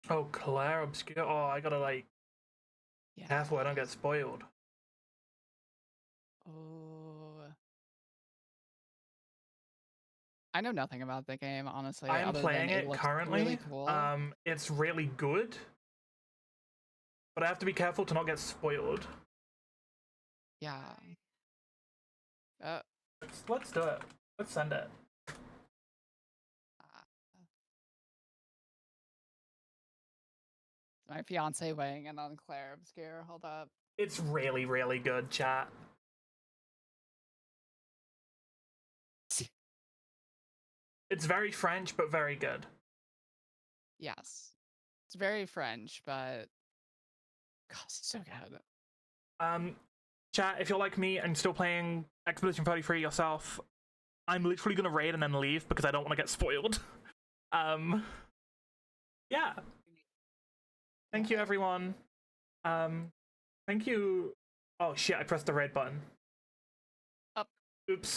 Oh, Claire Obscure. Oh, I gotta like Yeah. careful I don't get spoiled. Oh. I know nothing about the game, honestly, I am other than playing it it looks currently. really cool. It's really good, but I have to be careful to not get spoiled. Yeah. Uh, Let's do it. Let's send it. uh, my fiance weighing in on Claire Obscure. Hold up. It's really, really good, chat. It's very French, but very good. Yes. It's very French, but gosh, it's so good. Chat, if you're like me and still playing Expedition 33 yourself, I'm literally gonna raid and then leave because I don't want to get spoiled. Yeah. Thank you, everyone. Thank you. Oh shit! I pressed the red button. Up. Oops.